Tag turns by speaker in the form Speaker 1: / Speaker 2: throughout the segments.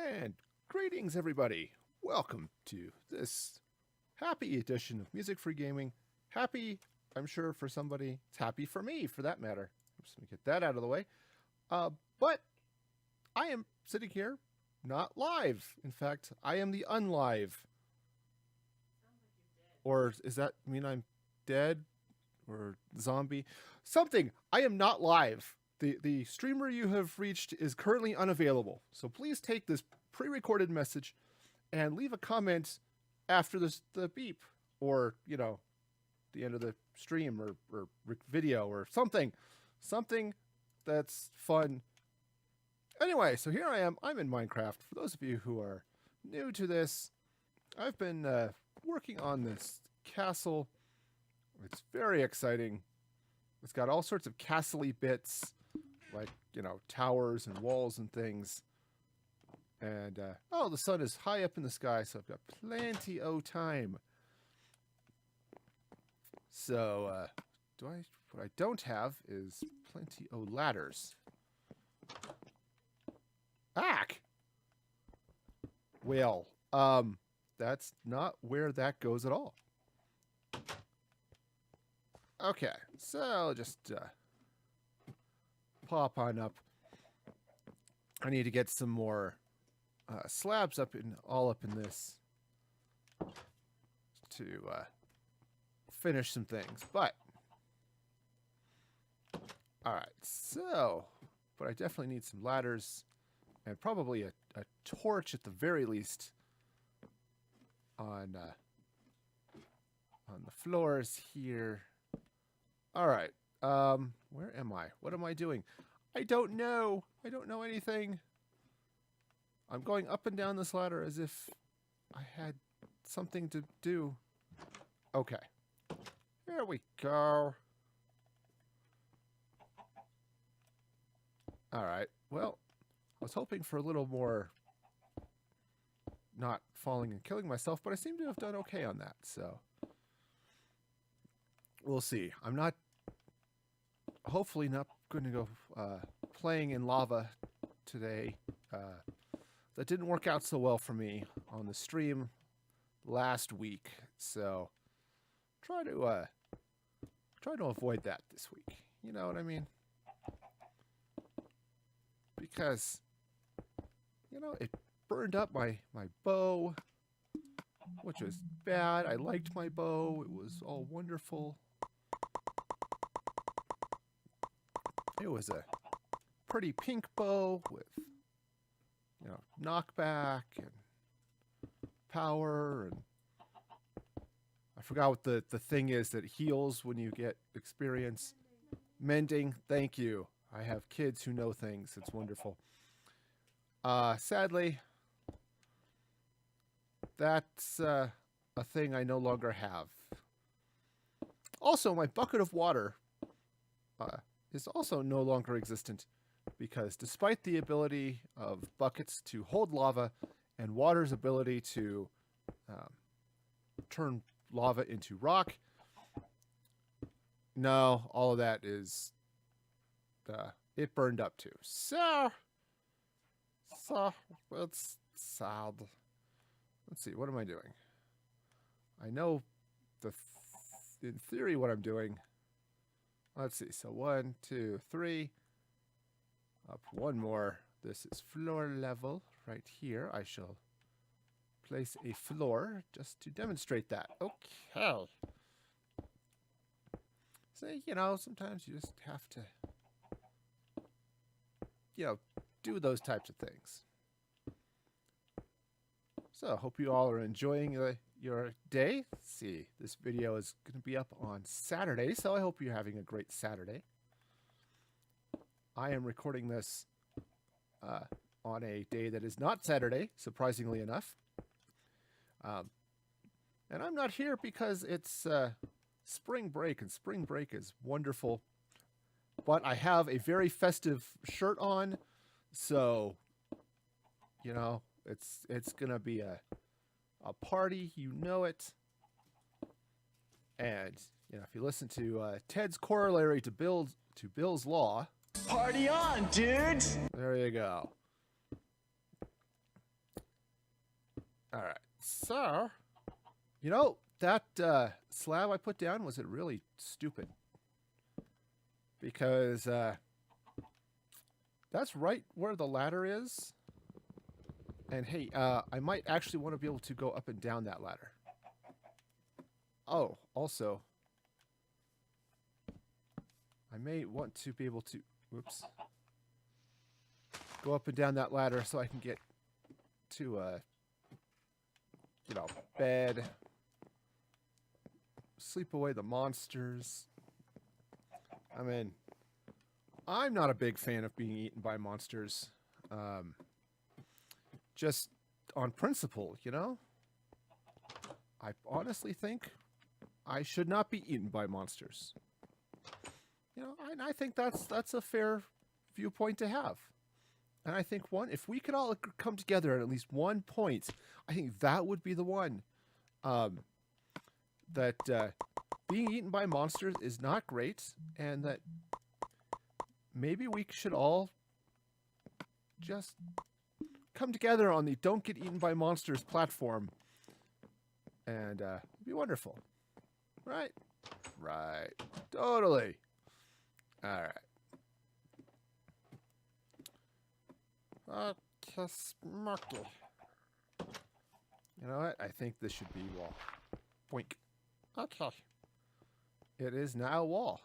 Speaker 1: And greetings, everybody. Welcome to this happy edition of Music Free Gaming. Happy, I'm sure, for somebody. It's happy for me, for that matter. Just let me get that out of the way. But I am sitting here not live. In fact, I am the unlive. Or does that mean I'm dead? Or zombie? Something. I am not live. The streamer you have reached is currently unavailable. So please take this pre-recorded message and leave a comment after the beep, or the end of the stream, or video, or something that's fun. Anyway, so here I am. I'm in Minecraft. For those of you who are new to this, I've been working on this castle. It's very exciting. It's got all sorts of castle-y bits, like, towers and walls and things. And, the sun is high up in the sky, so I've got plenty of time. So, what I don't have is plenty of ladders. Ack! Well, that's not where that goes at all. Okay, so just pop on up. I need to get some more slabs all up in this to finish some things. But all right, so but I definitely need some ladders and probably a torch at the very least on the floors here. All right. Where am I? What am I doing? I don't know. I don't know anything. I'm going up and down this ladder as if I had something to do. Okay. Here we go. All right. Well, I was hoping for a little more not falling and killing myself, but I seem to have done okay on that, so we'll see. I'm not, hopefully not going to go playing in lava today. That didn't work out so well for me on the stream last week, so try to avoid that this week. You know what I mean? Because, it burned up my bow, which was bad. I liked my bow. It was all wonderful. It was a pretty pink bow with, knockback and power, and I forgot what the thing is that heals when you get experience. Mending. Thank you. I have kids who know things. It's wonderful. Sadly, that's a thing I no longer have. Also, my bucket of water is also no longer existent, because despite the ability of buckets to hold lava and water's ability to turn lava into rock, no, all of that is it burned up too. So it's sad. Let's see, what am I doing? I know in theory what I'm doing. Let's see, so 1, 2, 3. Up one more. This is floor level right here. I shall place a floor just to demonstrate that. Okay. So, sometimes you just have to, do those types of things. So, hope you all are enjoying your day. Let's see, this video is going to be up on Saturday, so I hope you're having a great Saturday. I am recording this on a day that is not Saturday, surprisingly enough. And I'm not here because it's spring break, and spring break is wonderful. But I have a very festive shirt on, so, it's going to be a party, it. And, if you listen to Ted's corollary to Bill's Law,
Speaker 2: Party on, dudes!
Speaker 1: there you go. All right. So, that slab I put down was it really stupid because that's right where the ladder is. And hey, I might actually want to be able to go up and down that ladder. Oh, also, I may want to be able to, whoops, go up and down that ladder so I can get to, bed, sleep away the monsters. I mean, I'm not a big fan of being eaten by monsters. Just on principle, I honestly think I should not be eaten by monsters. And I think that's a fair viewpoint to have. And I think if we could all come together at least one point, I think that would be the one. That being eaten by monsters is not great, and that maybe we should all just come together on the Don't Get Eaten by Monsters platform, and it'd be wonderful. Right? Right. Totally. All right. Okay, smoky. You know what? I think this should be wall. Boink. Okay. It is now a wall.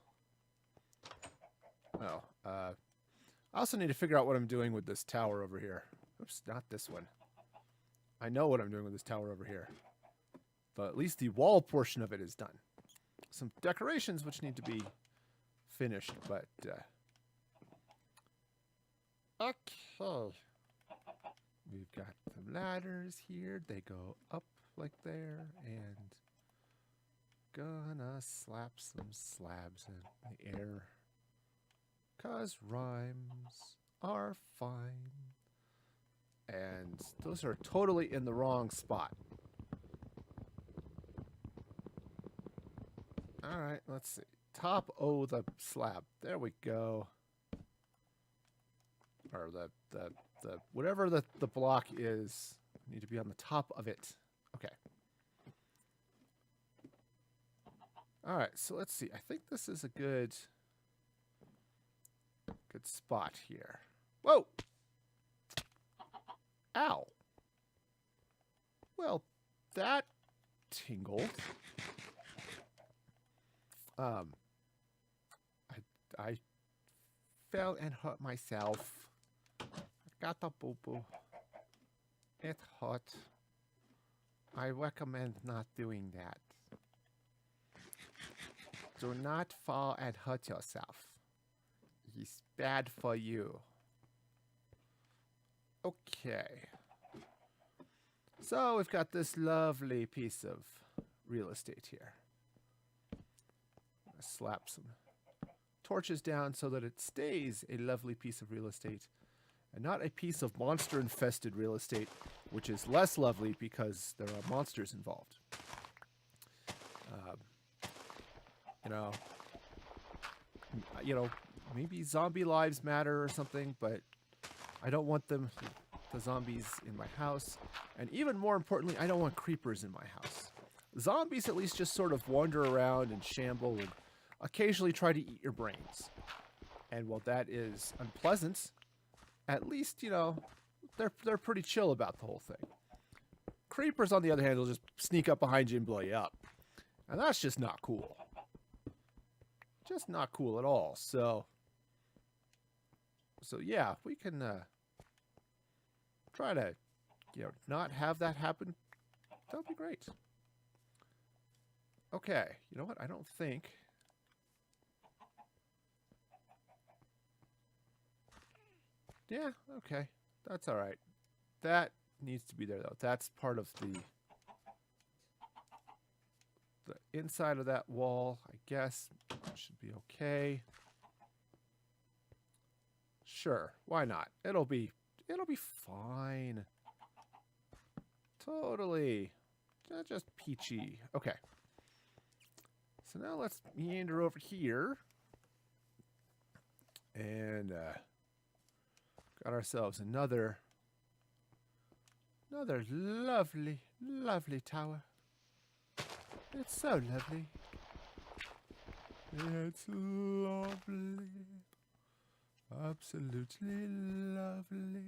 Speaker 1: Oh, I also need to figure out what I'm doing with this tower over here. Oops, not this one. I know what I'm doing with this tower over here. But at least the wall portion of it is done. Some decorations which need to be finished, but okay. We've got the ladders here. They go up like there, and gonna slap some slabs in the air. 'Cause rhymes are fine. And those are totally in the wrong spot. Alright, let's see. Top O the slab. There we go. Or the whatever the block is, need to be on the top of it. Okay. Alright, so let's see. I think this is a good spot here. Whoa! Ow. Well, that tingled. I fell and hurt myself. I got a boo-boo. It hurt. I recommend not doing that. Do not fall and hurt yourself. It's bad for you. Okay. So we've got this lovely piece of real estate here. Slap some torches down so that it stays a lovely piece of real estate and not a piece of monster-infested real estate, which is less lovely because there are monsters involved. Maybe zombie lives matter or something, but I don't want the zombies in my house. And even more importantly, I don't want creepers in my house. Zombies at least just sort of wander around and shamble and occasionally try to eat your brains. And while that is unpleasant, at least, they're pretty chill about the whole thing. Creepers, on the other hand, will just sneak up behind you and blow you up. And that's just not cool. Just not cool at all. So yeah, if we can try to, not have that happen, that would be great. Okay, you know what? I don't think... Yeah, okay. That's all right. That needs to be there, though. That's part of the inside of that wall, I guess. Should be okay. Sure, why not? It'll be fine. Totally. Just peachy. Okay. So now let's meander over here. And got ourselves another Another lovely, lovely tower. It's so lovely. It's lovely. Absolutely lovely.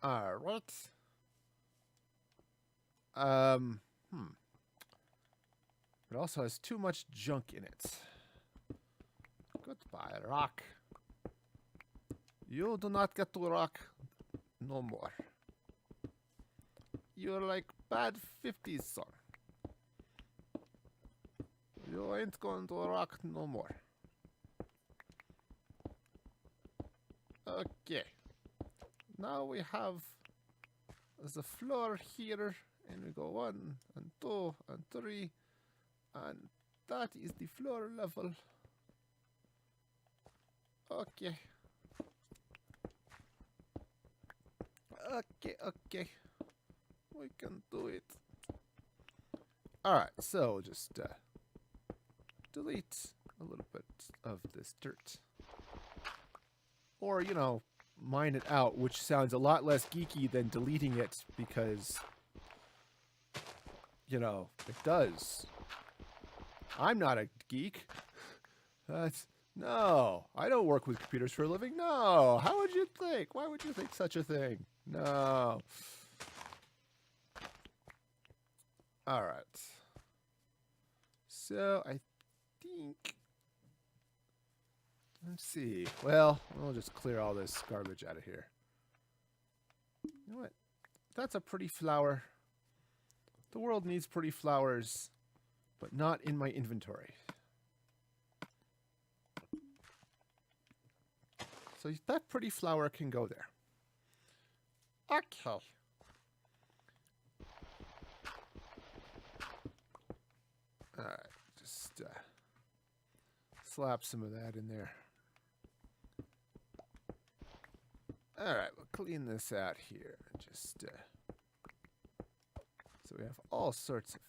Speaker 1: Alright. It also has too much junk in it. Goodbye, rock. You do not get to rock no more. You're like bad 50s son. You ain't going to rock no more. Okay. Now we have the floor here, and we go 1 and 2 and 3, and that is the floor level. Okay. Okay. We can do it. Alright, so just delete a little bit of this dirt. Or, you know, mine it out, which sounds a lot less geeky than deleting it because, you know, it does. I'm not a geek. No, I don't work with computers for a living. No, how would you think? Why would you think such a thing? No. Alright. So, I think... Let's see. Well, we'll just clear all this garbage out of here. You know what? That's a pretty flower. The world needs pretty flowers, but not in my inventory. So that pretty flower can go there. Okay. Alright, just slap some of that in there. Alright, we'll clean this out here. Just so we have all sorts of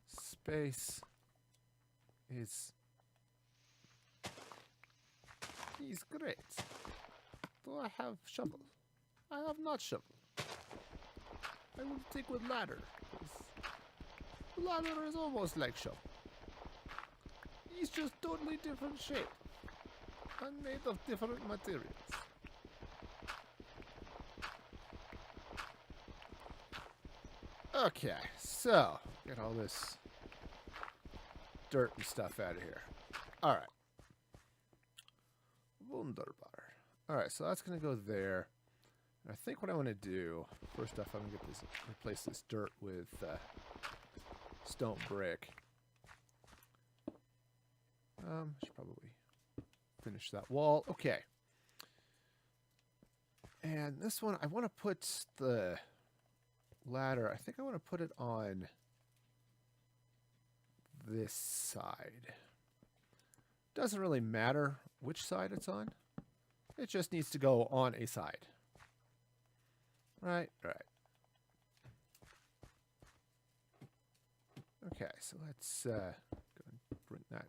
Speaker 1: space. Is great. Do I have shovel? I have not shovel. I will take with ladder. Ladder is almost like shovel. He's just totally different shape and made of different materials. Okay, so get all this dirt and stuff out of here. Alright. Wunderbar. Alright, so that's going to go there. And I think what I want to do, first off, I'm going to replace this dirt with stone brick. I should probably finish that wall. Okay. And this one, I want to put the ladder, I think I want to put it on this side. Doesn't really matter which side it's on. It just needs to go on a side. Right. Okay, so let's go and bring that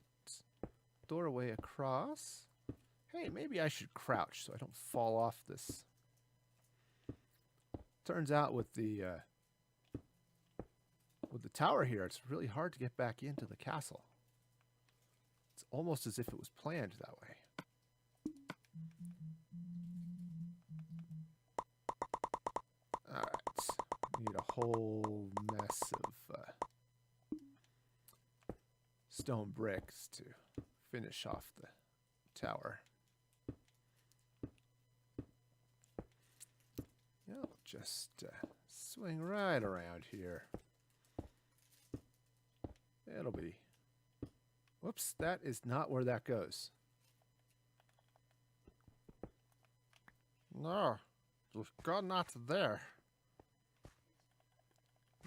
Speaker 1: doorway across. Hey, maybe I should crouch so I don't fall off this. Turns out with the tower here, it's really hard to get back into the castle. It's almost as if it was planned that way. Alright. We need a whole mess of stone bricks to finish off the tower. Yeah, just swing right around here. It'll be... Whoops, that is not where that goes. No, you go not there.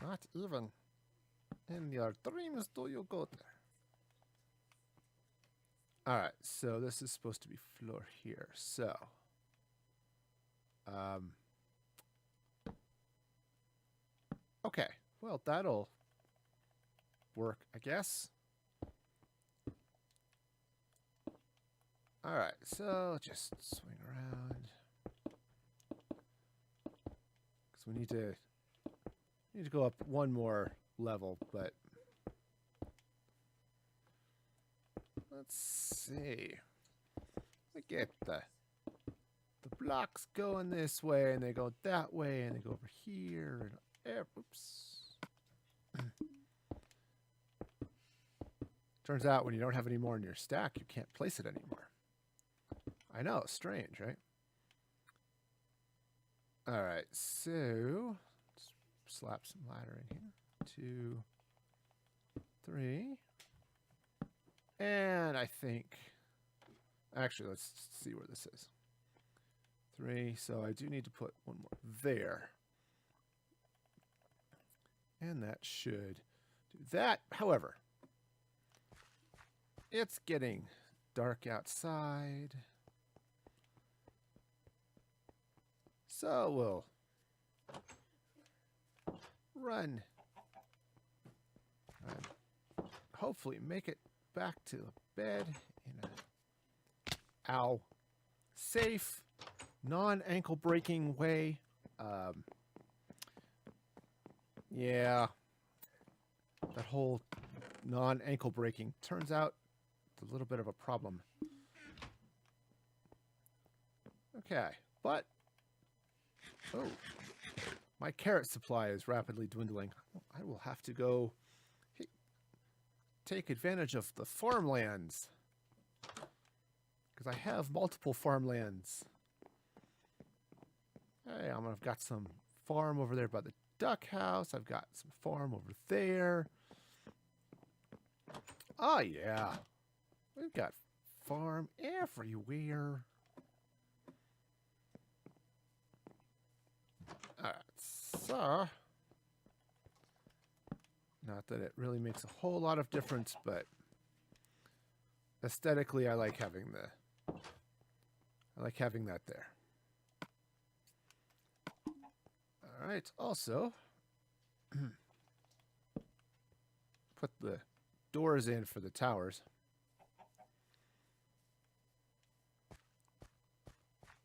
Speaker 1: Not even in your dreams do you go there. Alright, so this is supposed to be floor here. So, okay, well, that'll work, I guess. Alright, so just swing around. So we need to go up one more level, but let's see. We get the blocks going this way, and they go that way, and they go over here, and oops. Turns out when you don't have any more in your stack, you can't place it anymore. I know, strange, right? All right, so let's slap some ladder in here. 2, 3. And I think, actually, let's see where this is. 3, so I do need to put one more there. And that should do that. However, it's getting dark outside. So we'll run and hopefully make it back to the bed in a safe, non-ankle breaking way. Yeah, that whole non-ankle breaking turns out it's a little bit of a problem. Okay, but oh, my carrot supply is rapidly dwindling. I will have to go take advantage of the farmlands because I have multiple farmlands. Hey, I've got some farm over there by the duck house. I've got some farm over there. Oh yeah, we've got farm everywhere. So, not that it really makes a whole lot of difference, but aesthetically, I like having that there. All right. Also, put the doors in for the towers.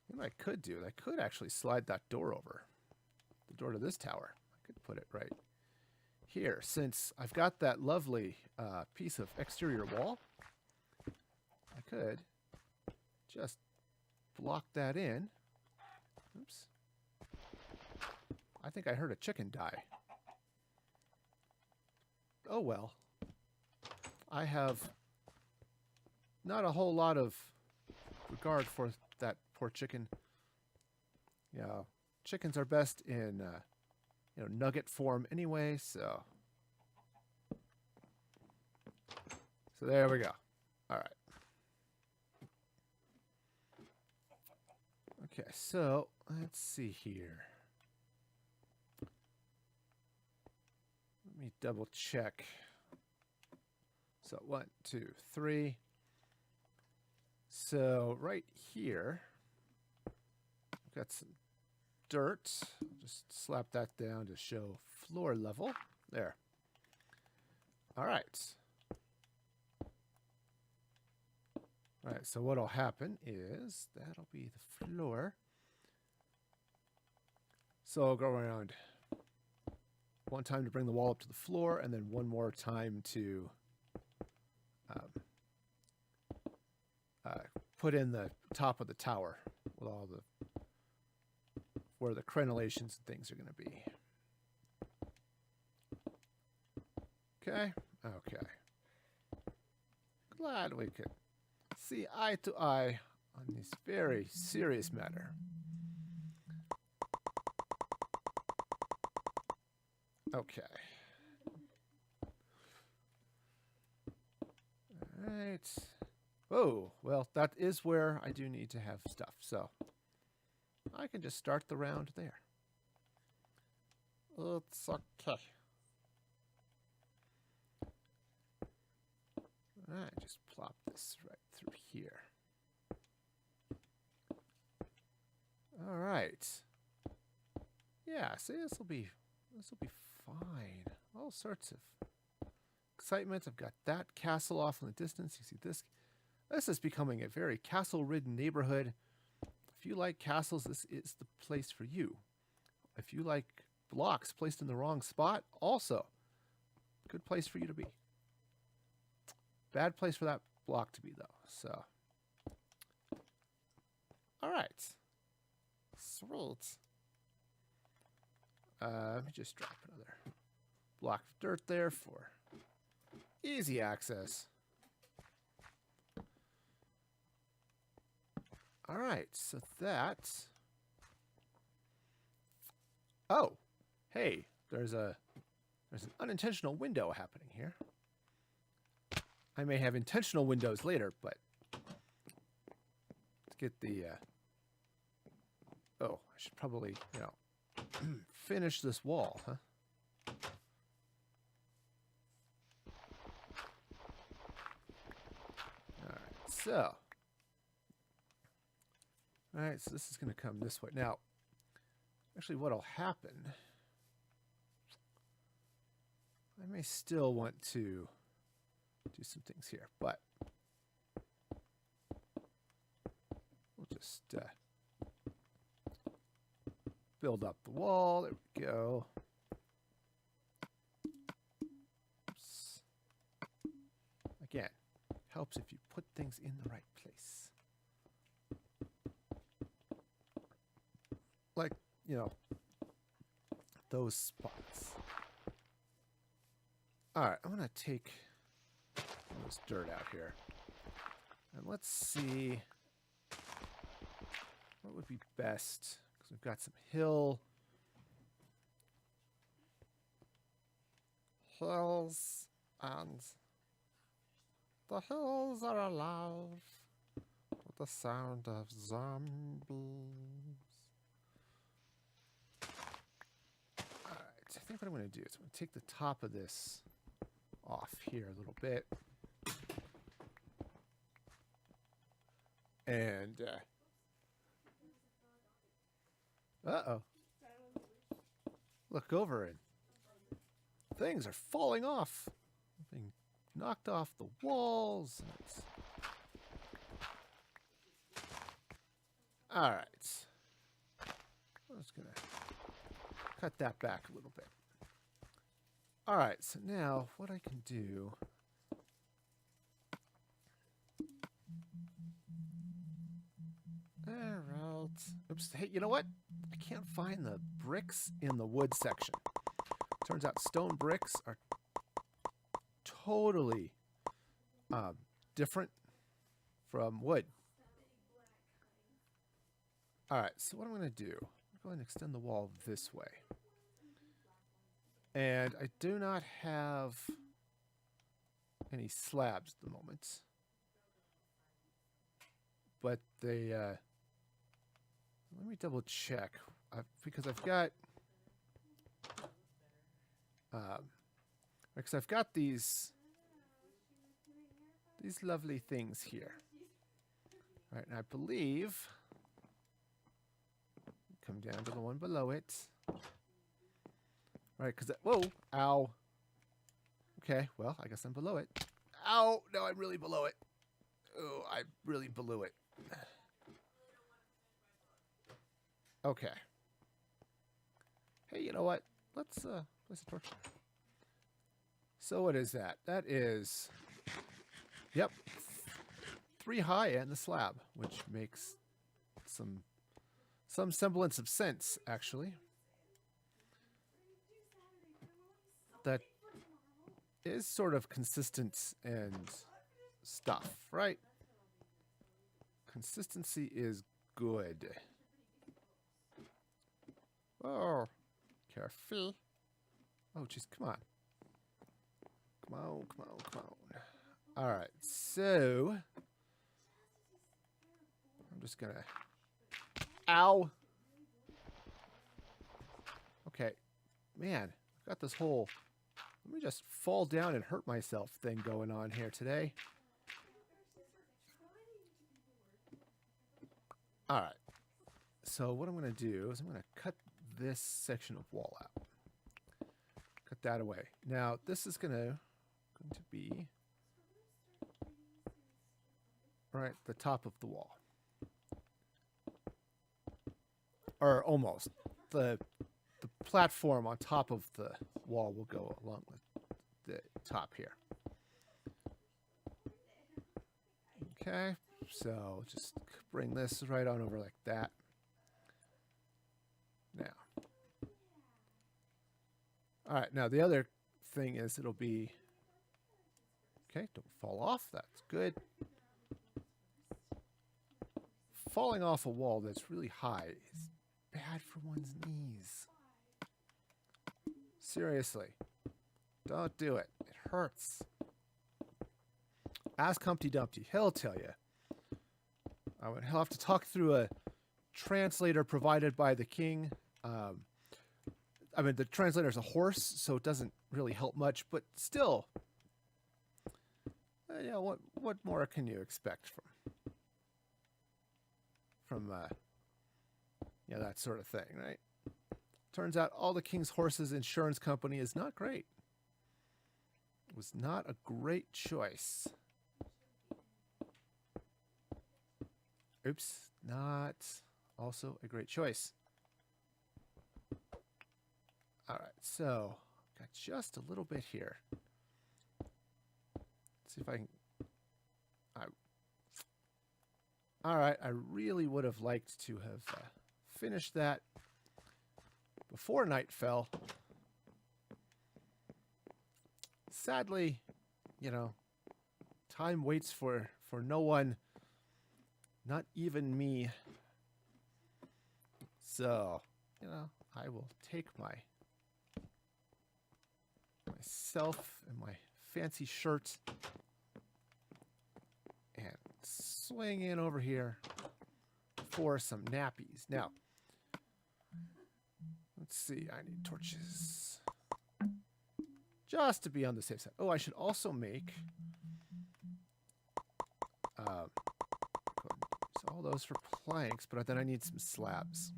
Speaker 1: What I could do, I could actually slide that door over. The door to this tower. I could put it right here. Since I've got that lovely piece of exterior wall, I could just block that in. Oops. I think I heard a chicken die. Oh well. I have not a whole lot of regard for that poor chicken. Yeah. Chickens are best in, nugget form anyway, so there we go. All right. Okay, so let's see here. Let me double check. So 1, 2, 3. So right here, I've got some dirt. Just slap that down to show floor level. There. All right. All right, so what'll happen is that'll be the floor. So I'll go around one time to bring the wall up to the floor, and then one more time to put in the top of the tower with all the where the crenellations and things are going to be. Okay? Okay. Glad we could see eye to eye on this very serious matter. Okay. All right. Oh, well, that is where I do need to have stuff, so I can just start the round there. It's okay. Alright, just plop this right through here. Alright. Yeah, see, this will be fine. All sorts of excitement. I've got that castle off in the distance. You see this? This is becoming a very castle-ridden neighborhood. If you like castles, this is the place for you. if you like blocks placed in the wrong spot, also good place for you to be. Bad place for that block to be, though. So, all right. Sweet. Let me just drop another block of dirt there for easy access. All right, so that's... Oh, hey, there's an unintentional window happening here. I may have intentional windows later, but let's get the... Oh, I should probably, finish this wall, huh? So, all right, so this is going to come this way. Now, actually what'll happen, I may still want to do some things here, but we'll just build up the wall. There we go. Oops. Again, helps if you put things in the right place. Like, those spots. All right, I'm going to take this dirt out here. And let's see what would be best. Because we've got some hills and the hills are alive with the sound of zombies. Alright, I think what I'm going to do is I'm going to take the top of this off here a little bit. And, uh-oh. Look over and things are falling off. Being knocked off the walls. All right. I'm just going to cut that back a little bit. All right, so now what I can do... Alright. Oops. Hey, you know what? I can't find the bricks in the wood section. Turns out stone bricks are totally different from wood. Alright, so what I'm going to do, I'm going to extend the wall this way. And I do not have any slabs at the moment. But they... let me double check because I've got because I've got these lovely things here. All right, and I believe come down to the one below it. All right, because whoa, ow. Okay, well, I guess I'm below it. Ow, no, I'm really below it. Oh, I really blew it. Okay. Hey, you know what? Let's place a torch there. So what is that? That is, yep, 3 high and the slab, which makes some semblance of sense, actually. That is sort of consistent and stuff, right? Consistency is good. Oh, careful. Oh, jeez, come on. Come on, come on, come on. All right, so I'm just gonna... Ow! Okay, man, I've got this whole... Let me just fall down and hurt myself thing going on here today. All right, so what I'm gonna do is I'm gonna cut this section of wall out. Cut that away. Now, this is going to be right the top of the wall. Or almost. The platform on top of the wall will go along the top here. Okay, so just bring this right on over like that. Now. All right, now the other thing is it'll be... Okay, don't fall off. That's good. Falling off a wall that's really high is bad for one's knees. Seriously. Don't do it. It hurts. Ask Humpty Dumpty. He'll tell you. He'll have to talk through a translator provided by the king. I mean, the translator's a horse, so it doesn't really help much, but still... you know, what more can you expect from you know, that sort of thing, right? Turns out all the king's horses insurance company is not great. It was not a great choice. Oops, not also a great choice. All right, so got just a little bit here. See if I can... All right, I really would have liked to have finished that before night fell. Sadly, you know, time waits for no one, not even me. So, you know, I will take myself and my fancy shirt and swing in over here for some nappies. Now, let's see. I need torches just to be on the safe side. Oh, I should also make all those for planks, but then I need some slabs.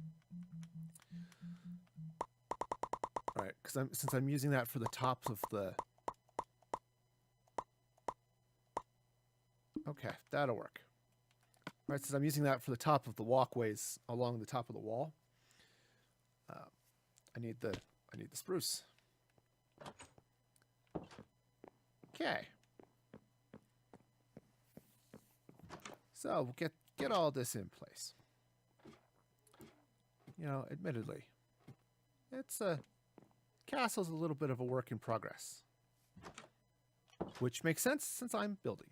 Speaker 1: All right, because since I'm using that for the tops of the... Okay, that'll work. All right, since I'm using that for the top of the walkways along the top of the wall, I need the spruce. Okay. So we'll get all this in place. You know, admittedly, it's castle's a little bit of a work in progress, which makes sense since I'm building.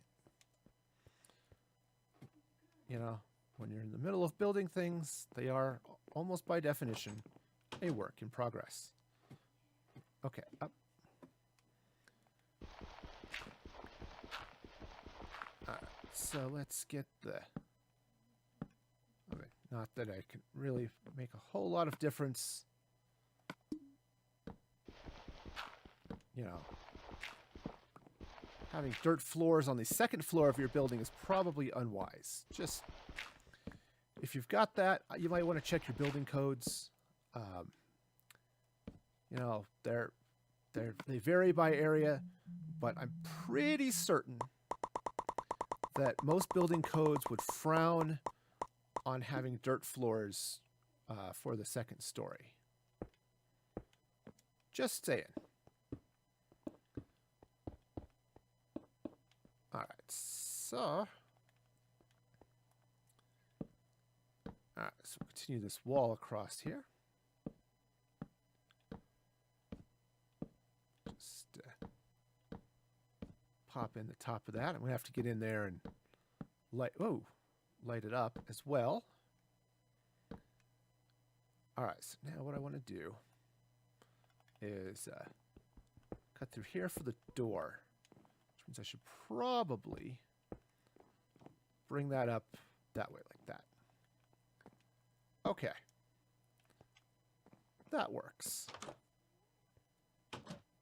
Speaker 1: You know, when you're in the middle of building things, they are almost by definition a work in progress. Okay, up. All right, so let's get the... Okay, not that I can really make a whole lot of difference. You know, having dirt floors on the second floor of your building is probably unwise. Just, if you've got that, you might want to check your building codes. You know, they vary by area, but I'm pretty certain that most building codes would frown on having dirt floors for the second story. Just saying. All right, so we'll continue this wall across here. Just pop in the top of that. I'm gonna have to get in there and light it up as well. All right, so now what I want to do is cut through here for the door. I should probably bring that up that way like that. Okay. That works.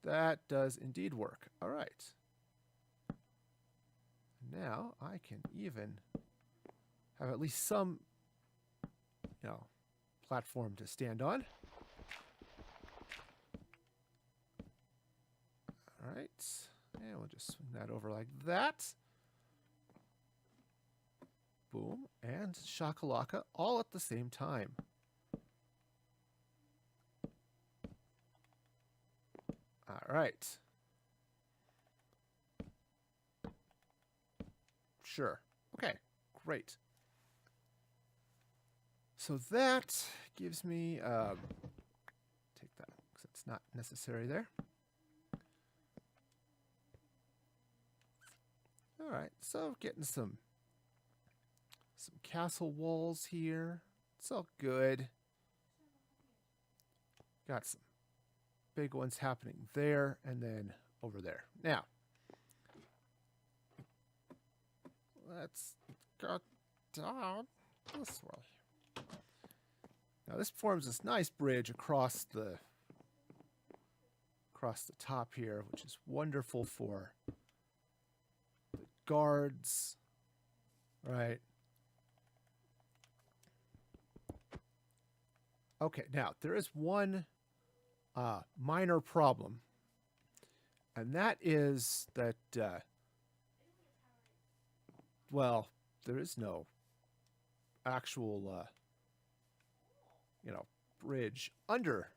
Speaker 1: That does indeed work. All right. Now I can even have at least some, you know, platform to stand on. All right. And we'll just swing that over like that. Boom. And shakalaka all at the same time. All right. Sure. Okay, great. So that gives me, take that because it's not necessary there. All right, so getting some castle walls here. It's all good. Got some big ones happening there and then over there. Now, let's go down this way. Now this forms this nice bridge across the top here, which is wonderful for the guards, right? Okay, now there is one minor problem, and that is that, well, there is no actual, bridge under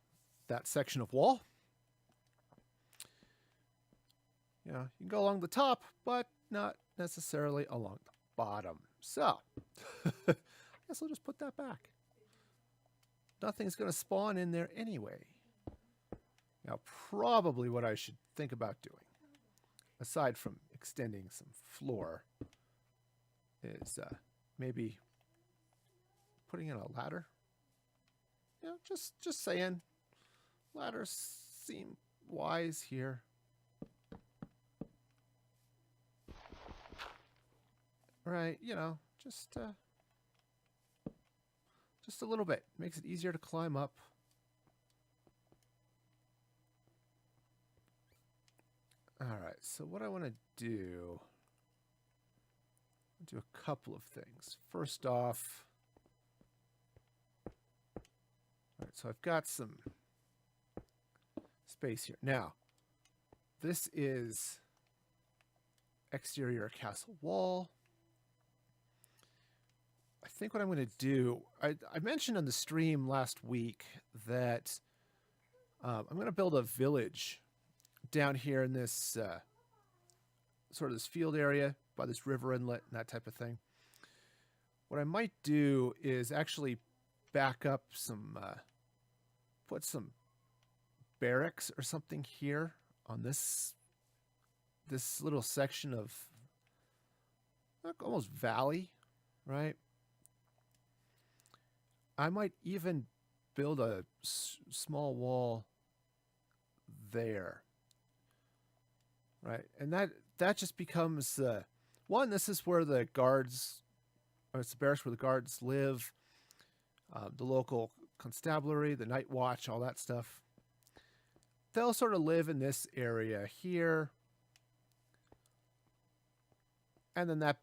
Speaker 1: that section of wall. You can go along the top, but not necessarily along the bottom. So, I guess I'll just put that back. Nothing's going to spawn in there anyway. Now, probably what I should think about doing, aside from extending some floor, is maybe putting in a ladder. Just saying. Ladders seem wise here. Right, just a little bit. Makes it easier to climb up. All right, so what I want to do, I'll do a couple of things. First off, all right, so I've got some space here. Now, this is exterior castle wall. I think what I'm going to do, I mentioned on the stream last week that I'm going to build a village down here in this sort of this field area by this river inlet and that type of thing. What I might do is actually back up some, put some barracks or something here on this little section of almost valley, right? I might even build a small wall there, right? And that just becomes one. This is where the guards, or it's the barracks where the guards live, the local constabulary, the night watch, all that stuff. They'll sort of live in this area here, and then that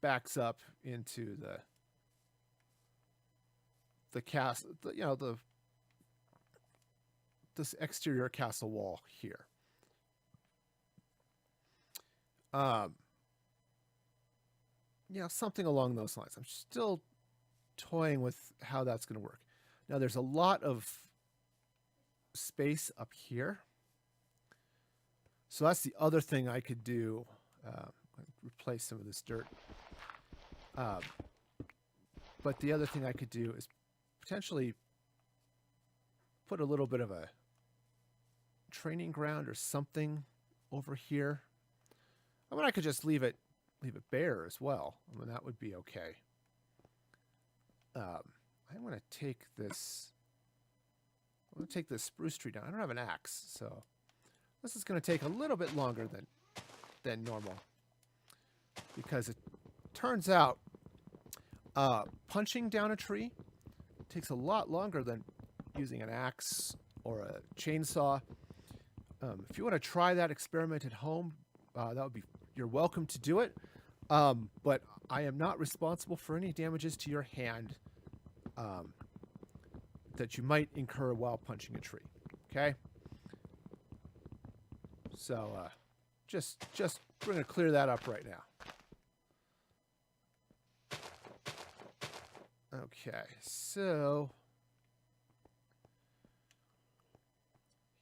Speaker 1: backs up into the castle, this exterior castle wall here. Something along those lines. I'm still toying with how that's going to work. Now, there's a lot of space up here. So that's the other thing I could do. Replace some of this dirt. But the other thing I could do is potentially put a little bit of a training ground or something over here. I mean, I could just leave it bare as well. I mean, that would be okay. I'm going to take this. I'm going to take this spruce tree down. I don't have an axe, so this is going to take a little bit longer than normal, because it turns out punching down a tree takes a lot longer than using an axe or a chainsaw. If you want to try that experiment at home, you're welcome to do it. But I am not responsible for any damages to your hand that you might incur while punching a tree. Okay? So just we're going to clear that up right now. Okay, so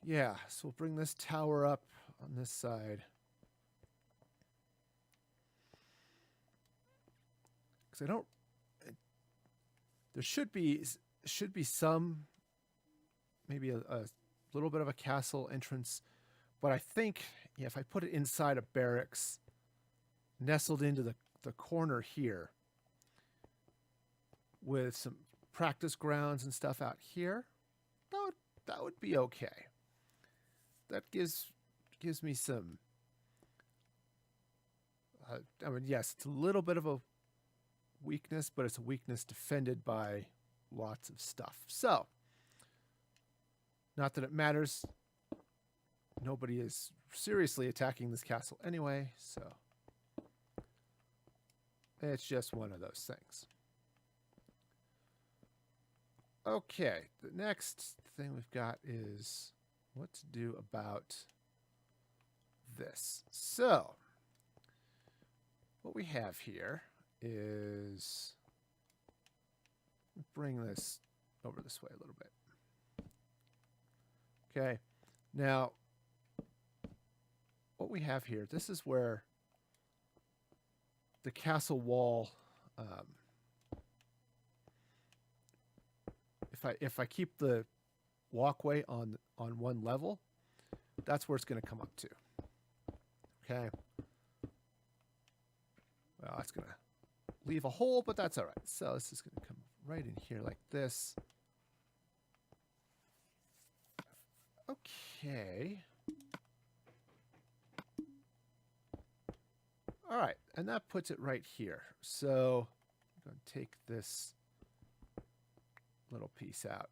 Speaker 1: Yeah, so we'll bring this tower up on this side. Because I don't... There should be some, maybe a little bit of a castle entrance. But I think, yeah, if I put it inside a barracks, nestled into the corner here, with some practice grounds and stuff out here, that would be okay. That gives me some... I mean, yes, it's a little bit of a weakness, but it's a weakness defended by lots of stuff. So, not that it matters. Nobody is seriously attacking this castle anyway, so it's just one of those things. Okay, the next thing we've got is what to do about this. So, what we have here is, bring this over this way a little bit. Okay, now what we have here, this is where the castle wall, if I keep the walkway on one level, that's where it's going to come up to. Okay. Well, it's going to leave a hole, but that's all right. So this is going to come right in here like this. Okay. All right, and that puts it right here. So I'm going to take this little piece out.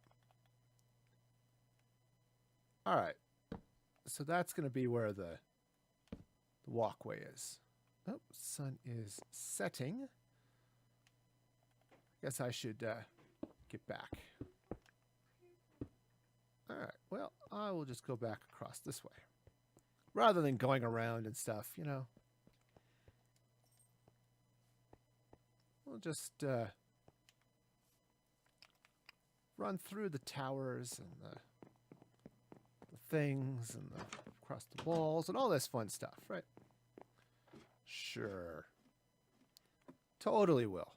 Speaker 1: All right, so that's going to be where the walkway is. Oh, sun is setting. Guess I should get back. All right, well, I will just go back across this way. Rather than going around and stuff, you know. We'll just run through the towers and the things and across the walls and all this fun stuff, right? Sure. Totally will.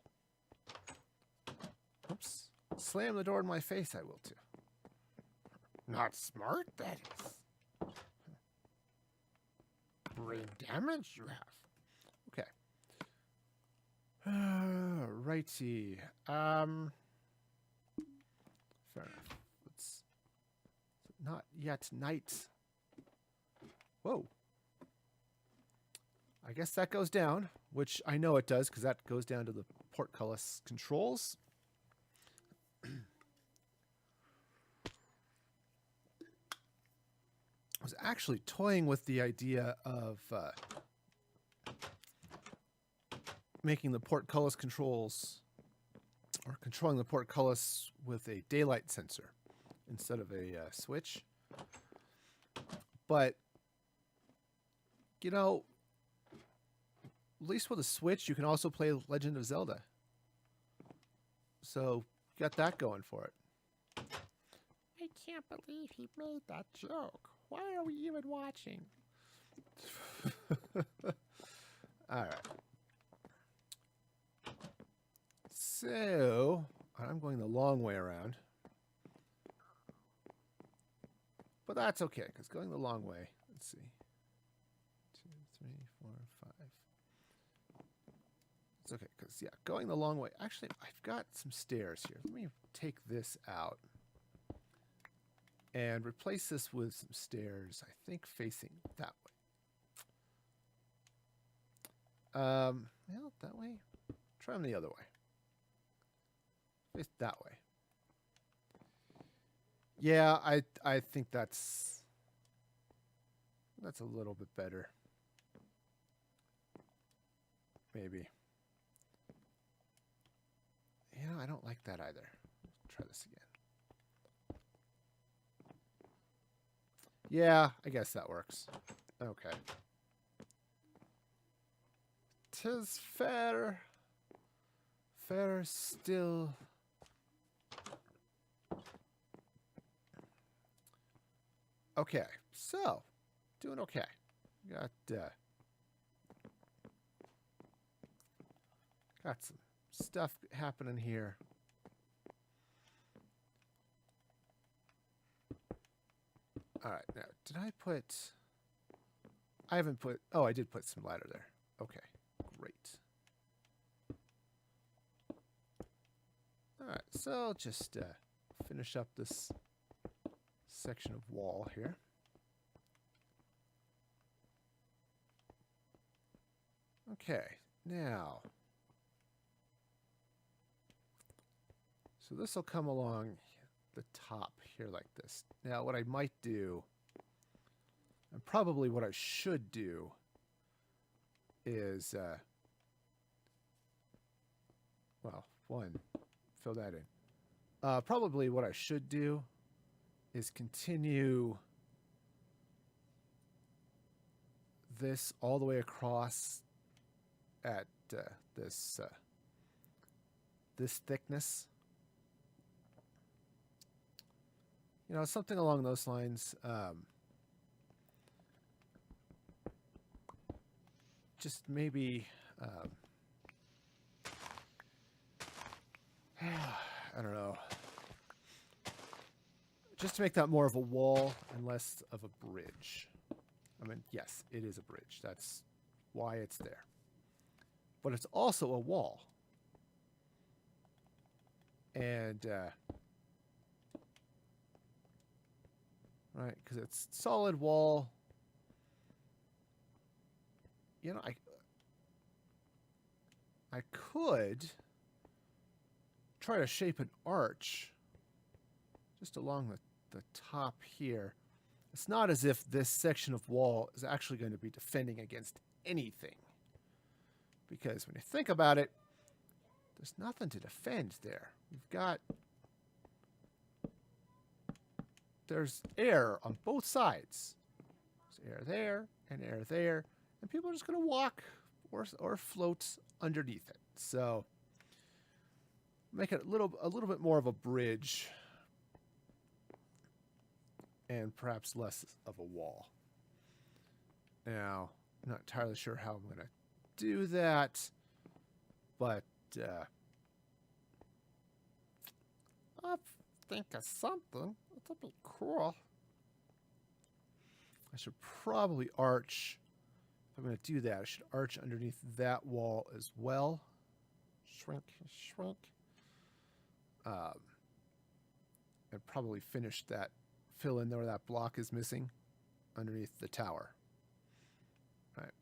Speaker 1: Oops. Slam the door in my face, I will too. Not smart, that is. Brain damage you have. Okay. Righty. Fair enough. It's not yet night. Whoa. I guess that goes down, which I know it does because that goes down to the portcullis controls. I was actually toying with the idea of making the portcullis controls, or controlling the portcullis with a daylight sensor instead of a switch. But, you know, at least with a switch, you can also play Legend of Zelda. So, you got that going for it. I can't believe he made that joke. Why are we even watching? All right. So, I'm going the long way around. But that's okay, because going the long way, let's see. 2, 3, 4, 5. It's okay, because, yeah, going the long way. Actually, I've got some stairs here. Let me take this out and replace this with some stairs, I think, facing that way. Well, that way. Try them the other way. Face that way. Yeah, I think that's a little bit better. Maybe. You know, I don't like that either. Try this again. Yeah, I guess that works. Okay. 'Tis fair. Fair still. Okay, so doing okay. Got got some stuff happening here. All right, now did I put? I haven't put. Oh, I did put some ladder there. Okay, great. All right, so I'll just finish up this section of wall here. Okay, now, so this will come along the top here like this. Now, what I might do, and probably what I should do, is, well, one, fill that in. Probably what I should do is continue this all the way across at this thickness. You know, something along those lines. Just maybe, I don't know. Just to make that more of a wall and less of a bridge. I mean, yes, it is a bridge. That's why it's there. But it's also a wall. And, right, because it's solid wall. You know, I could try to shape an arch just along the top here. It's not as if this section of wall is actually going to be defending against anything. Because when you think about it, there's nothing to defend there. We've got... There's air on both sides. There's air there and air there. And people are just going to walk or float underneath it. So make it a little bit more of a bridge and perhaps less of a wall. Now, I'm not entirely sure how I'm going to do that, but I'll think of something. It'll be cool. I should probably arch. If I'm going to do that, I should arch underneath that wall as well. Shrink, shrink. And probably finish that, fill in there where that block is missing underneath the tower. Right.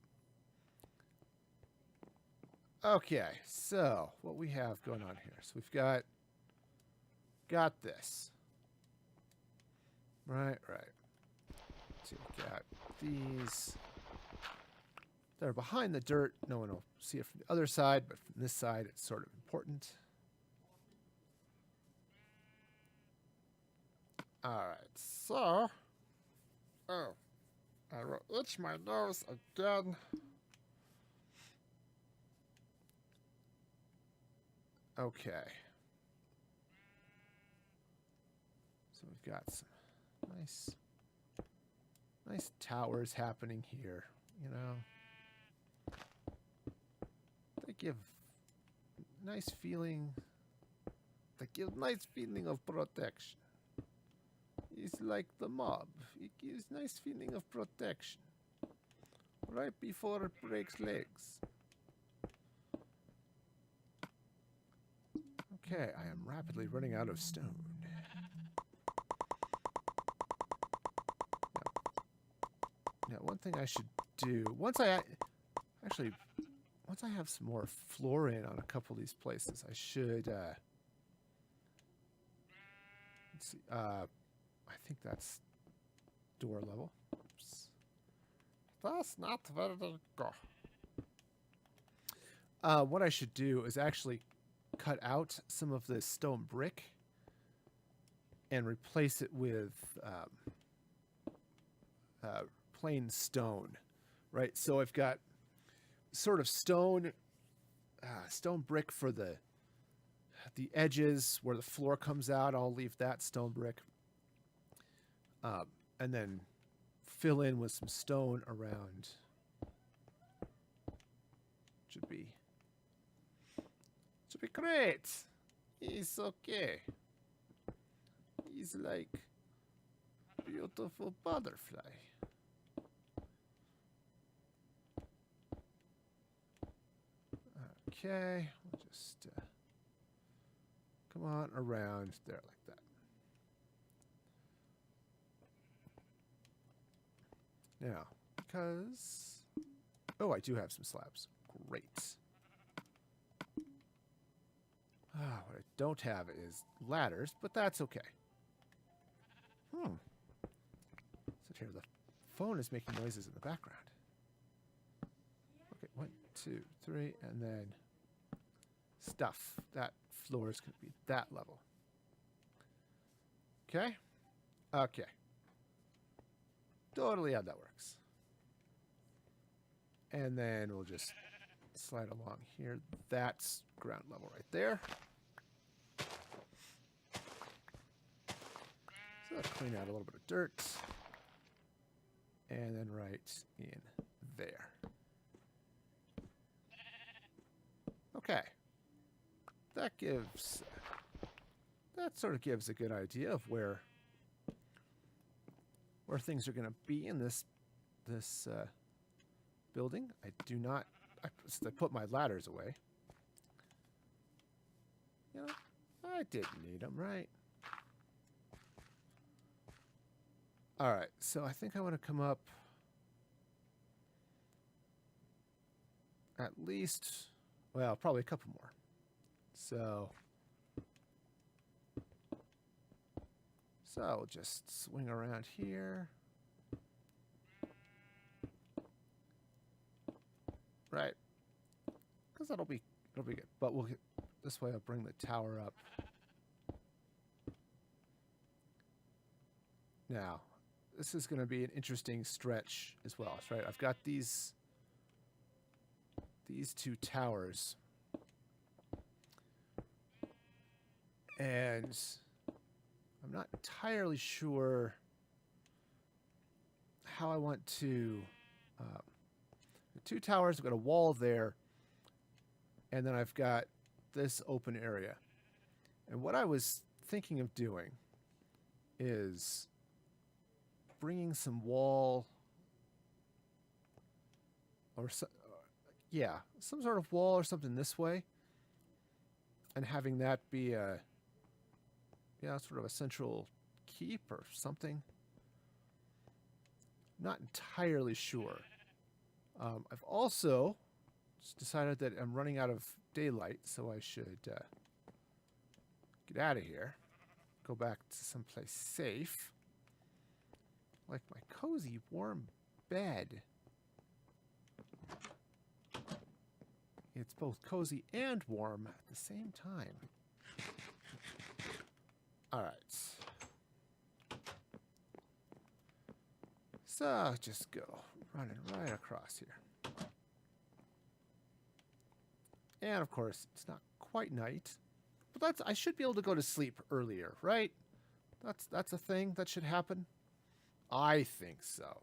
Speaker 1: Okay, so what we have going on here. So we've got this. Right. So we've got these. They're behind the dirt. No one will see it from the other side, but from this side, it's sort of important. All right, so... Oh, I will itch my nose again. Okay. So we've got some nice towers happening here, you know. They give nice feeling. They give nice feeling of protection. It's like the mob. It gives nice feeling of protection. Right before it breaks legs. Okay, I am rapidly running out of stone. Now, one thing I should do, once I have some more flooring on a couple of these places, I should, let's see, I think that's door level. Oops. That's not where they go. What I should do is actually cut out some of this stone brick and replace it with plain stone, right? So I've got sort of stone brick for the edges where the floor comes out. I'll leave that stone brick. and then fill in with some stone around. Should be great. It's okay. He's like beautiful butterfly. Okay, we'll just come on around there like that. Now, because... Oh, I do have some slabs. Great. What I don't have is ladders, but that's okay. So here, the phone is making noises in the background. Okay, 1, 2, 3, and then stuff. That floor is going to be that level. Okay? Okay. Totally how that works. And then we'll just slide along here. That's ground level right there. So let's clean out a little bit of dirt. And then right in there. Okay. That sort of gives a good idea of where things are going to be in this building. I do not... I put my ladders away. You know, I didn't need them, right? Alright, so I think I want to come up at least, well, probably a couple more. So we'll just swing around here. Right. Because it'll be good. But we'll get this way. I'll bring the tower up. Now, this is going to be an interesting stretch as well. Right. I've got these two towers, and I'm not entirely sure how I want to. The two towers, I've got a wall there, and then I've got this open area. And what I was thinking of doing is bringing some wall, or some sort of wall or something this way, and having that be a sort of a central keep or something. Not entirely sure. I've also decided that I'm running out of daylight, so I should get out of here. Go back to someplace safe. Like my cozy, warm bed. It's both cozy and warm at the same time. Alright. So, just go running right across here. And, of course, it's not quite night. But I should be able to go to sleep earlier, right? That's a thing that should happen? I think so.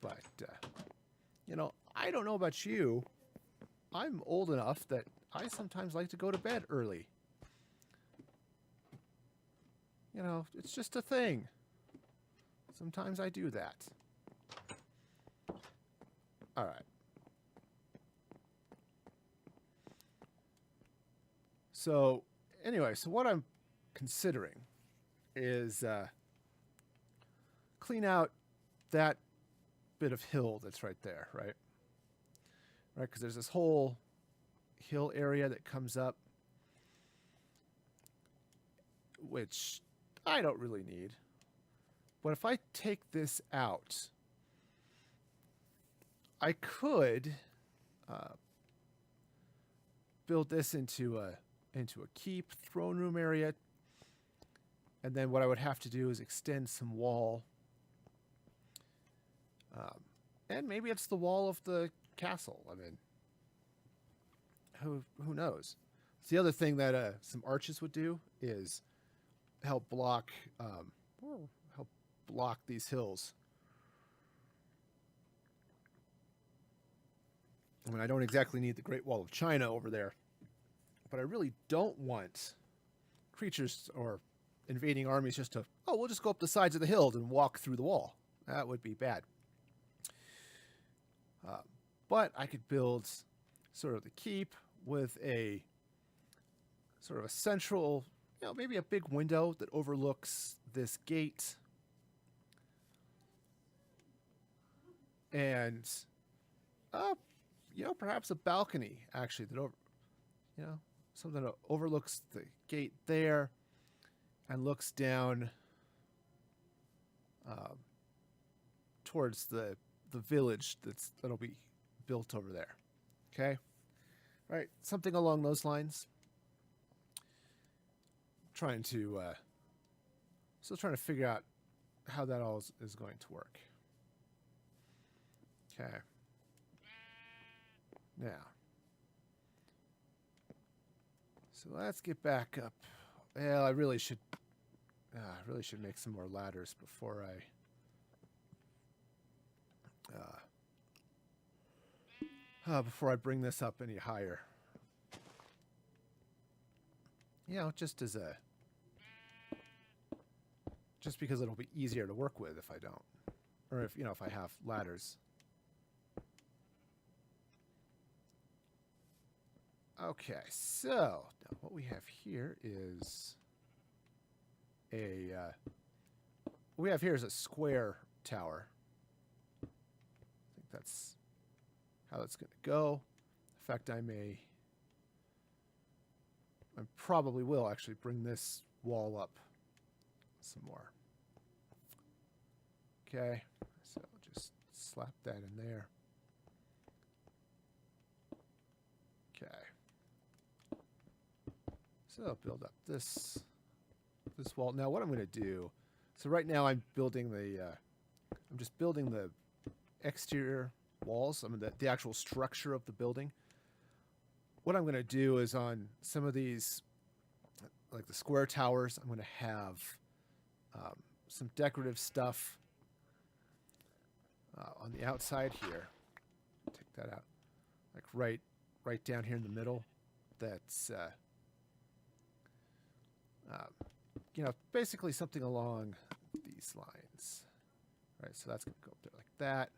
Speaker 1: But, I don't know about you. I'm old enough that I sometimes like to go to bed early. It's just a thing. Sometimes I do that. All right. So, anyway, what I'm considering is clean out that bit of hill that's right there, right? Right, because there's this whole hill area that comes up, which I don't really need. But if I take this out, I could build this into a keep throne room area, and then what I would have to do is extend some wall, and maybe it's the wall of the castle. I mean, who knows? The other thing that some arches would do is help block help block these hills. I mean, I don't exactly need the Great Wall of China over there, but I really don't want creatures or invading armies just to, oh, we'll just go up the sides of the hills and walk through the wall. That would be bad. But I could build sort of the keep with a sort of a central, maybe a big window that overlooks this gate. And, perhaps a balcony, actually, something that overlooks the gate there and looks down towards the village that'll be built over there. Okay? Right, something along those lines. Still trying to figure out how that all is going to work. Okay. Now, so let's get back up. Well, I really should make some more ladders before I bring this up any higher. Just because it'll be easier to work with if I don't, or if I have ladders. Okay, so now what we have here is a square tower. I think that's how it's going to go. In fact, I probably will actually bring this wall up some more. Okay, so just slap that in there. Okay. So I'll build up this wall. Now what I'm going to do, so right now I'm just building the exterior walls, the actual structure of the building. What I'm going to do is on some of these, like the square towers, I'm going to have some decorative stuff on the outside here. Take that out, like right down here in the middle. That's basically something along these lines. Right, so that's going to go up there like that.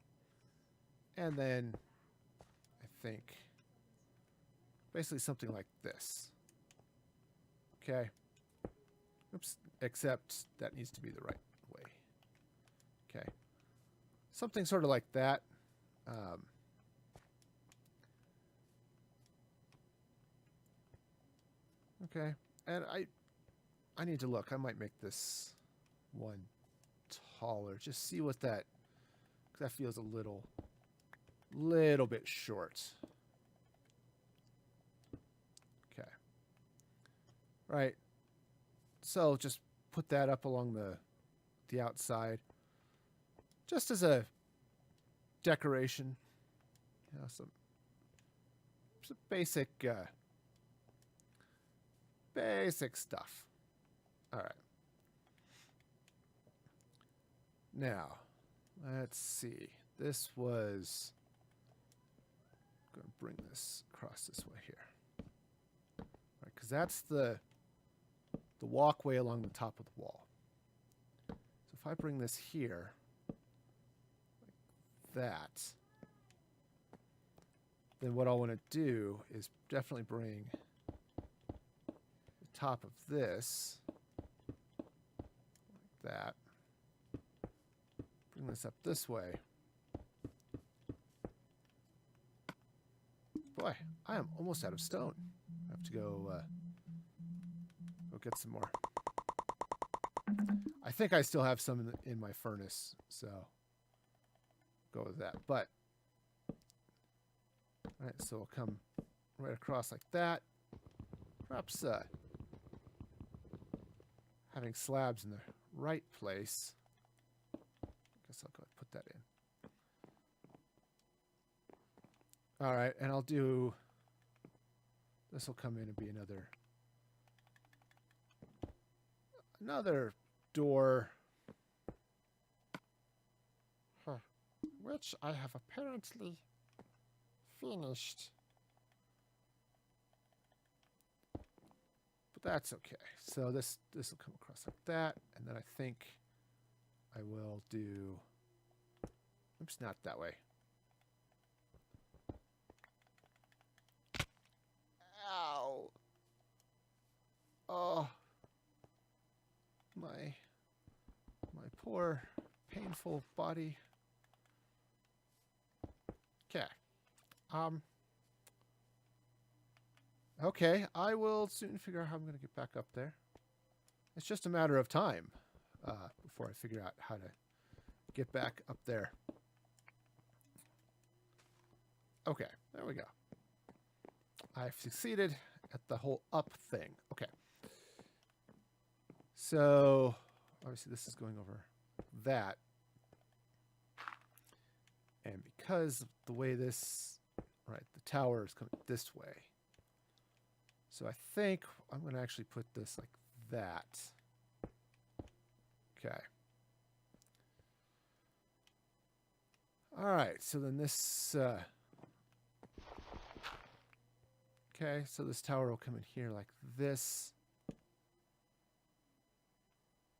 Speaker 1: And then I think basically something like this. Okay. Oops. Except that needs to be the right way. Okay. Something sort of like that. Okay. And I need to look. I might make this one taller. Just see what that... Because that feels a little bit short. Okay. Right. So just put that up along the outside. Just as a decoration. Some basic stuff. All right. Now, let's see. This was... I'm going to bring this across this way here. All right, because that's the walkway along the top of the wall. So if I bring this here, like that, then what I want to do is definitely bring the top of this, like that, bring this up this way. Boy, I am almost out of stone. I have to go get some more. I think I still have some in my furnace, so go with that. But all right, so we'll come right across like that. Perhaps having slabs in the right place. I guess I'll go ahead and put that in. All right, and I'll do... This will come in and be another another door,
Speaker 2: which I have apparently finished.
Speaker 1: but that's okay. So this will come across like that, and then I think I will do. Oops, not that way. Ow! Oh, my poor, painful body. Okay. Okay, I will soon figure out how I'm going to get back up there. It's just a matter of time before I figure out how to get back up there. Okay, there we go. I've succeeded at the whole up thing. Okay. So, obviously this is going over that. And because of the way this, right, the tower is coming this way. So I think I'm going to actually put this like that. Okay. All right, so then this... okay, so this tower will come in here like this.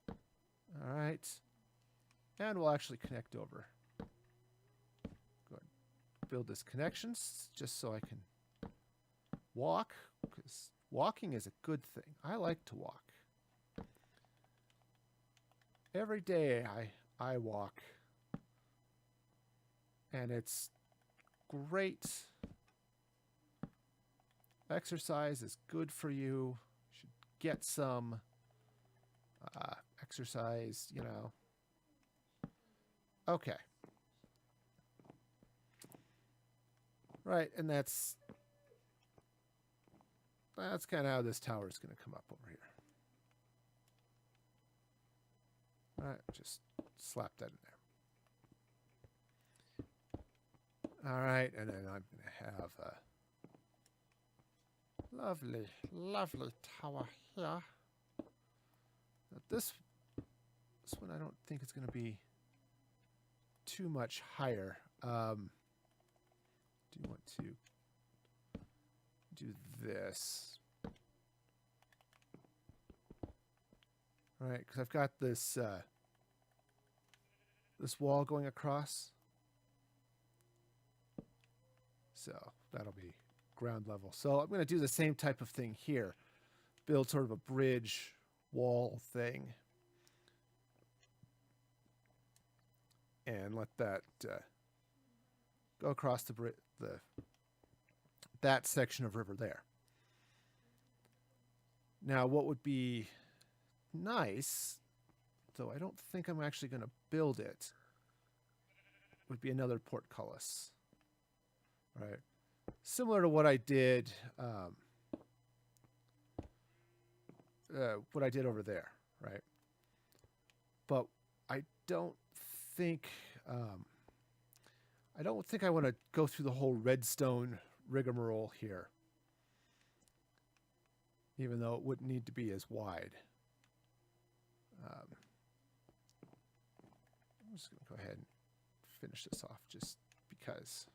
Speaker 1: All right. And we'll actually connect over. Go ahead. Build this connections just so I can walk, because walking is a good thing. I like to walk. Every day I walk. And it's great. Exercise is good for you. You should get some exercise, you know. Okay. Right, and that's kind of how this tower is going to come up over here. All right, just slap that in there. All right, and then I'm going to have a
Speaker 2: lovely, lovely tower here.
Speaker 1: Now this one I don't think it's going to be too much higher. Do you want to do this? All right, because I've got this this wall going across, so that'll be ground level. So I'm going to do the same type of thing here, build sort of a bridge wall thing, and let that go across that section of river there. Now, what would be nice, though I don't think I'm actually going to build it, would be another portcullis. Right, similar to what I did, over there, right? But I don't think I want to go through the whole redstone rigmarole here, even though it wouldn't need to be as wide. I'm just going to go ahead and finish this off just because.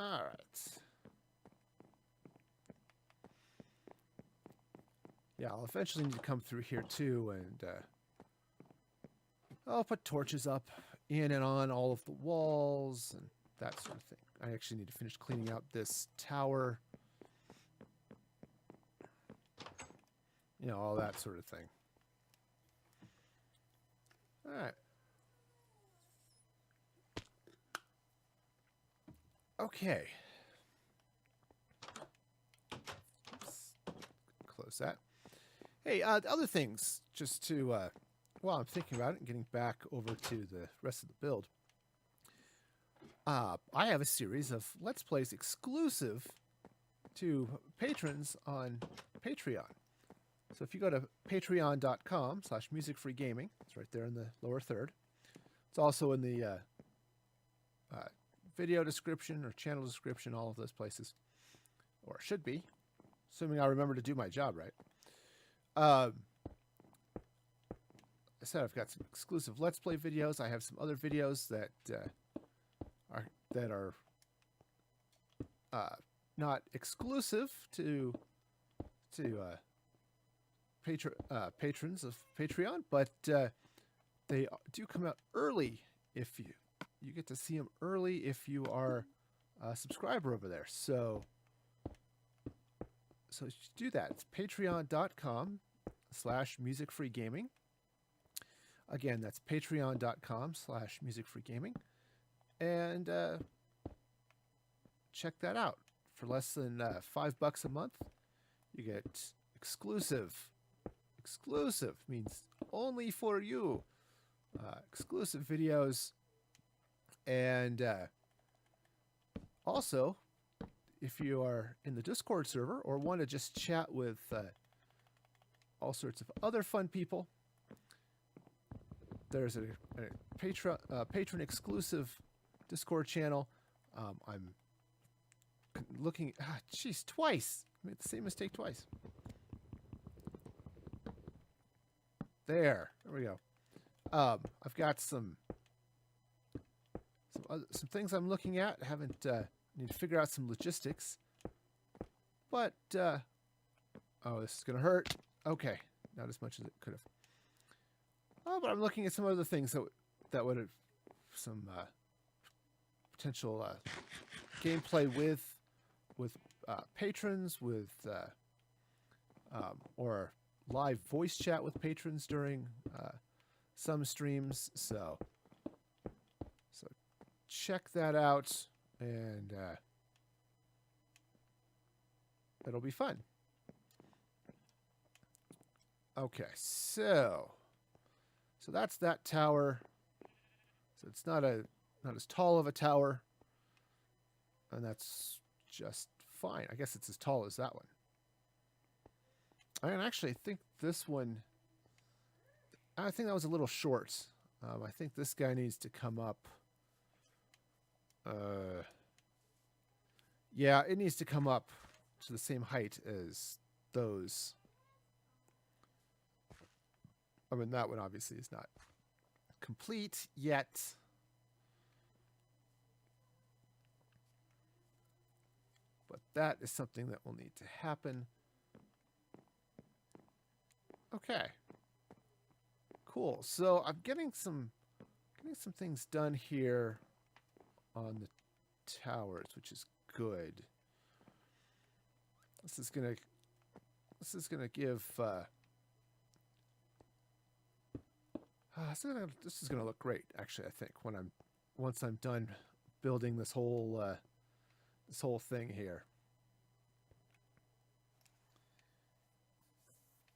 Speaker 1: All right. Yeah, I'll eventually need to come through here too, and I'll put torches up in and on all of the walls and that sort of thing. I actually need to finish cleaning out this tower. You know, all that sort of thing. All right. Okay. Oops. Close that. Hey, other things, just to, while I'm thinking about it and getting back over to the rest of the build. I have a series of Let's Plays exclusive to patrons on Patreon. So if you go to patreon.com/musicfreegaming, it's right there in the lower third. It's also in the video description or channel description, all of those places, or should be. Assuming I remember to do my job right. I said I've got some exclusive Let's Play videos. I have some other videos that are not exclusive to patrons of Patreon, but they do come out early if you get to see them early if you are a subscriber over there. So you should do that. It's patreon.com/musicfreegaming. Again, that's patreon.com/musicfreegaming. And check that out. For less than $5 a month, you get exclusive means only for you. Exclusive videos. And also, if you are in the Discord server or want to just chat with all sorts of other fun people, there's a patron exclusive Discord channel. I'm looking. Jeez, twice. I made the same mistake twice. There we go. I've got some things I'm looking at. Haven't need to figure out some logistics. But oh, this is gonna hurt. Okay, not as much as it could have. Oh, but I'm looking at some other things that would have some potential gameplay with patrons, with or live voice chat with patrons during some streams. So check that out, and it'll be fun. Okay, so that's that tower. So it's not as tall of a tower, and that's just fine. I guess it's as tall as that one. I actually think this one, I think that was a little short. I think this guy needs to come up. Yeah, it needs to come up to the same height as those. I mean, that one obviously is not complete yet. But that is something that will need to happen. Okay. Cool. So I'm getting some things done here on the towers, which is good. This is gonna give this is gonna look great, actually. I think once I'm done building this whole thing here.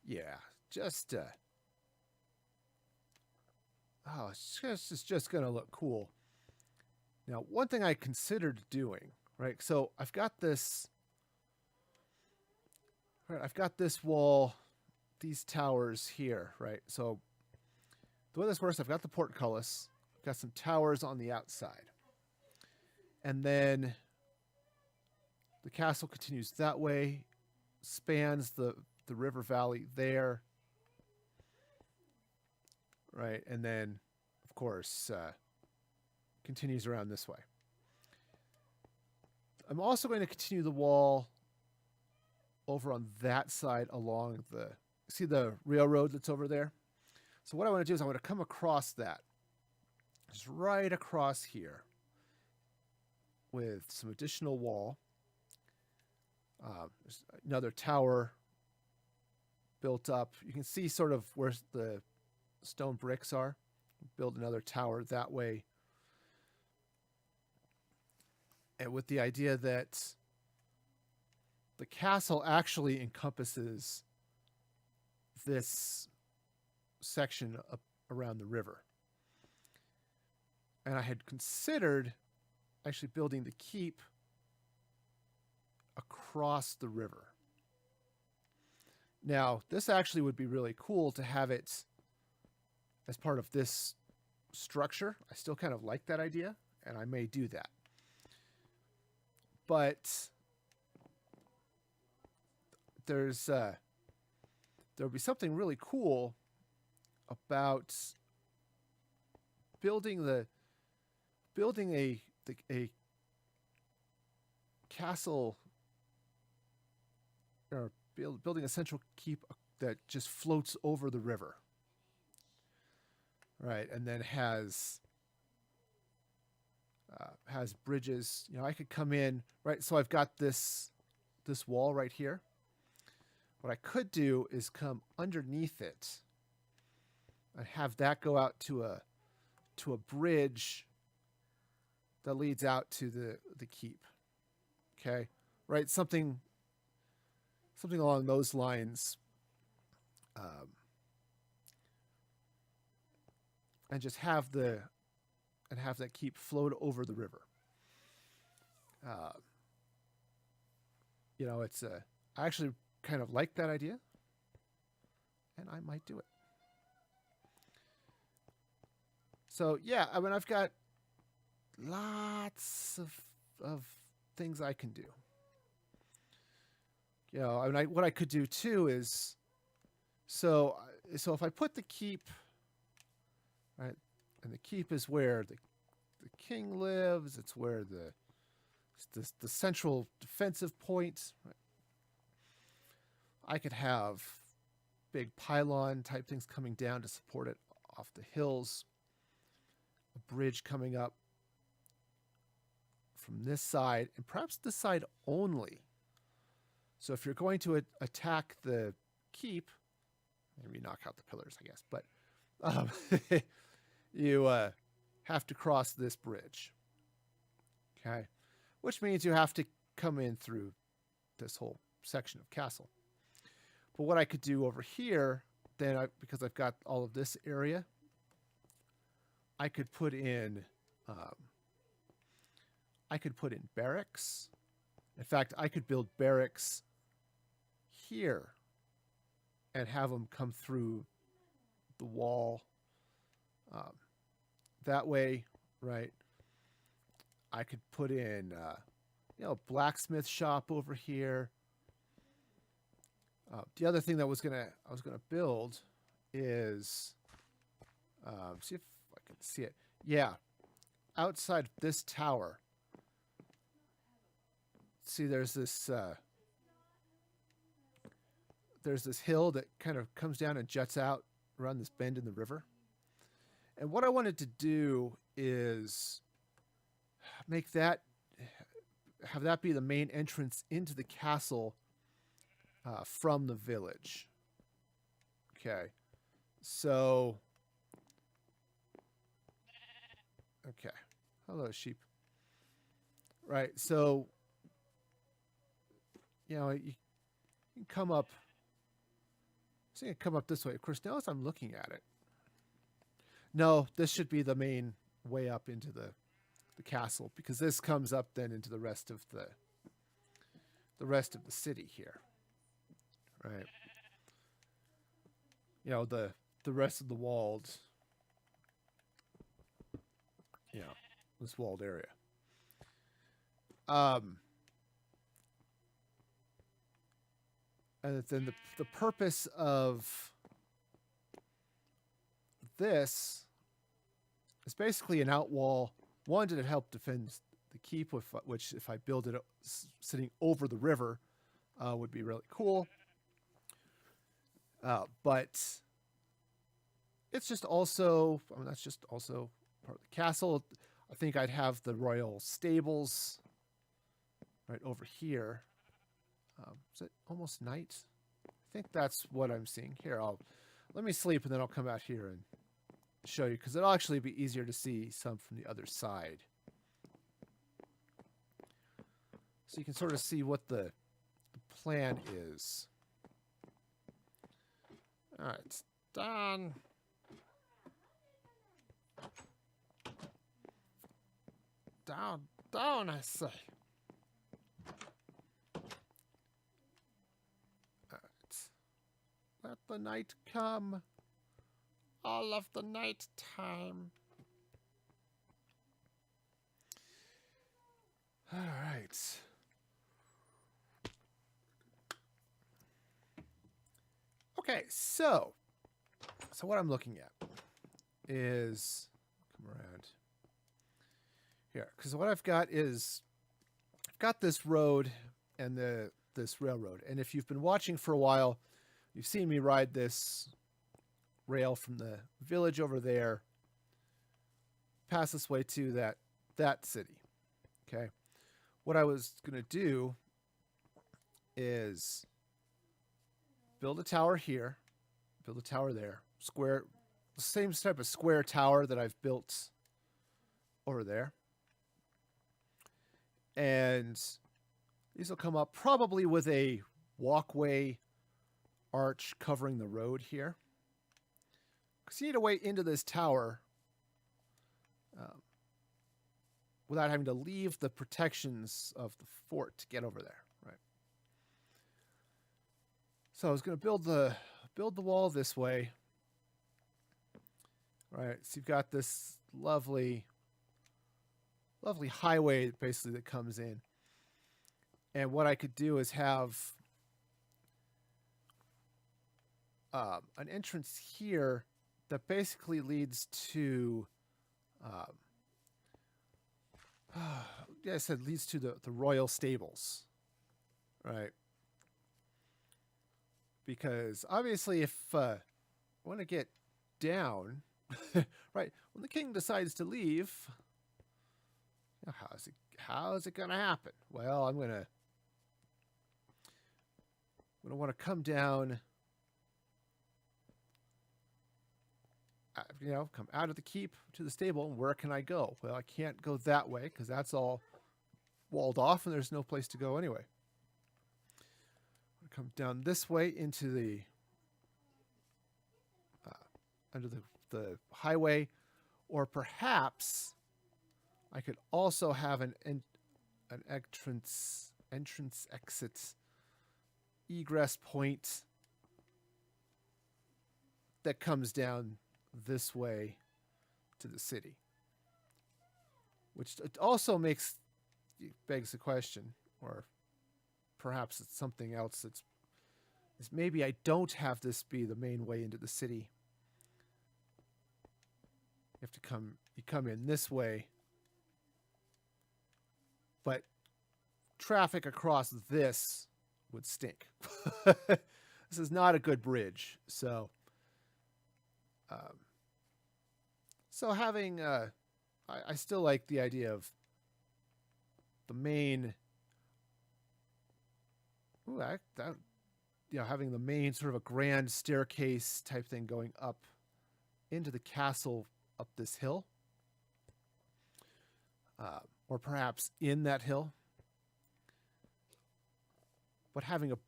Speaker 1: Yeah, just it's just gonna look cool. Now, one thing I considered doing, right? So I've got this wall, these towers here, right? So the way this works, I've got the portcullis, I've got some towers on the outside. And then the castle continues that way, spans the river valley there, right? And then, of course, continues around this way. I'm also going to continue the wall over on that side along see the railroad that's over there? So what I want to do is I want to come across that, just right across here with some additional wall. There's another tower built up. You can see sort of where the stone bricks are. Build another tower that way. And with the idea that the castle actually encompasses this section up around the river. And I had considered actually building the keep across the river. Now, this actually would be really cool to have it as part of this structure. I still kind of like that idea, and I may do that. But there'll be something really cool about building a castle, or building a central keep that just floats over the river, right? And then has bridges. You know, I could come in, right? So I've got this wall right here. What I could do is come underneath it and have that go out to a bridge that leads out to the keep. Okay, right? Something along those lines, and just have that keep float over the river. You know, I actually kind of like that idea, and I might do it. So yeah, I mean, I've got lots of things I can do. You know, I mean, what I could do too is, so if I put the keep, right, and the keep is where the king lives. It's where the central defensive point. Right? I could have big pylon type things coming down to support it off the hills. A bridge coming up from this side, and perhaps this side only. So if you're going to attack the keep, maybe knock out the pillars, I guess, but you have to cross this bridge. Okay, which means you have to come in through this whole section of castle. But what I could do over here, then, because I've got all of this area, I could put in barracks. In fact, I could build barracks here and have them come through the wall that way, right? I could put in, blacksmith shop over here. The other thing that I was gonna build is, see if I can see it. Yeah, outside this tower. See, there's this hill that kind of comes down and juts out around this bend in the river. And what I wanted to do is have that be the main entrance into the castle from the village. Okay. So, okay. Hello, sheep. Right. So, you can come up. So you can come up this way. Of course, now as I'm looking at it, no, this should be the main way up into the castle, because this comes up then into the rest of the city here. Right. You know, the rest of the walled, this walled area. And then the purpose of this is basically an outwall. One, to help defend the keep, which if I build it sitting over the river, would be really cool. But it's just also, that's just also part of the castle. I think I'd have the royal stables right over here. Is it almost night? I think that's what I'm seeing here. Let me sleep and then I'll come out here and show you, because it'll actually be easier to see some from the other side. So you can sort of see what the plan is. All right, it's done. Down, I say. All right. Let the night come. All of the night time. All right. Okay, so what I'm looking at is come around here, because what I've got is I've got this road and this railroad, and if you've been watching for a while, you've seen me ride this rail from the village over there, pass this way to that city. Okay, what I was gonna do is build a tower here, build a tower there, square, the same type of square tower that I've built over there. And these will come up probably with a walkway arch covering the road here. Because you need a way into this tower without having to leave the protections of the fort to get over there, right? So I was going to build the wall this way. Right, so you've got this lovely highway basically that comes in. And what I could do is have an entrance here that basically leads to, yeah, I said leads to the royal stables, right? Because obviously if I want to get down, right, when the king decides to leave, you know, how is it going to happen? Well, I'm going to want to come down, you know, come out of the keep to the stable. And where can I go? Well, I can't go that way because that's all walled off and there's no place to go anyway. Come down this way into the under the highway, or perhaps I could also have an entrance exit egress point that comes down this way to the city, which also begs the question, or perhaps it's something else is maybe I don't have this be the main way into the city. You come in this way, but traffic across this would stink. This is not a good bridge, so having I still like the idea of the main. Having the main sort of a grand staircase type thing going up into the castle up this hill, or perhaps in that hill. But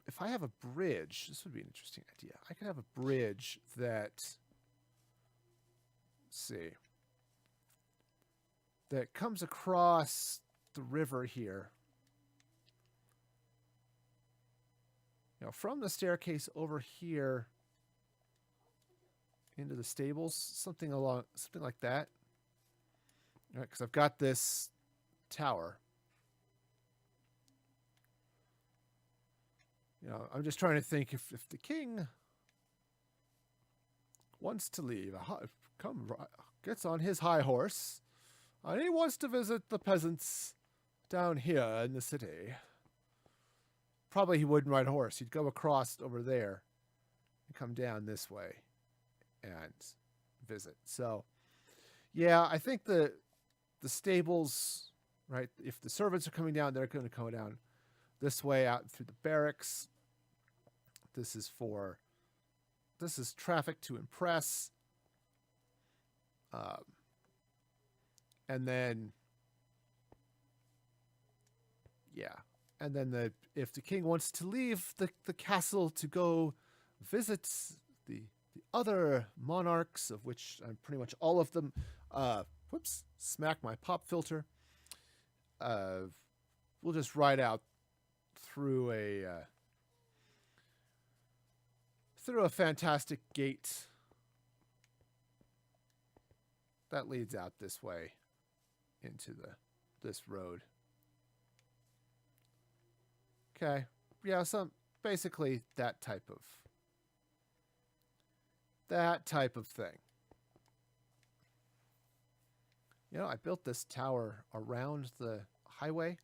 Speaker 1: if I have a bridge, this would be an interesting idea. I could have a bridge that, that comes across the river here. You know, from the staircase over here into the stables, something like that. All right, because I've got this tower. You know, I'm just trying to think if the king wants to leave, gets on his high horse, and he wants to visit the peasants down here in the city. Probably he wouldn't ride a horse. He'd go across over there and come down this way and visit. So, yeah, I think the stables, right, if the servants are coming down, they're going to come down this way out through the barracks. This is traffic to impress. And then, yeah. And then if the king wants to leave the castle to go visit the other monarchs, of which I'm pretty much all of them, whoops, smack my pop filter. We'll just ride out through a fantastic gate that leads out this way into this road. Okay, yeah, basically that type of That type of thing. You know, I built this tower around the highway.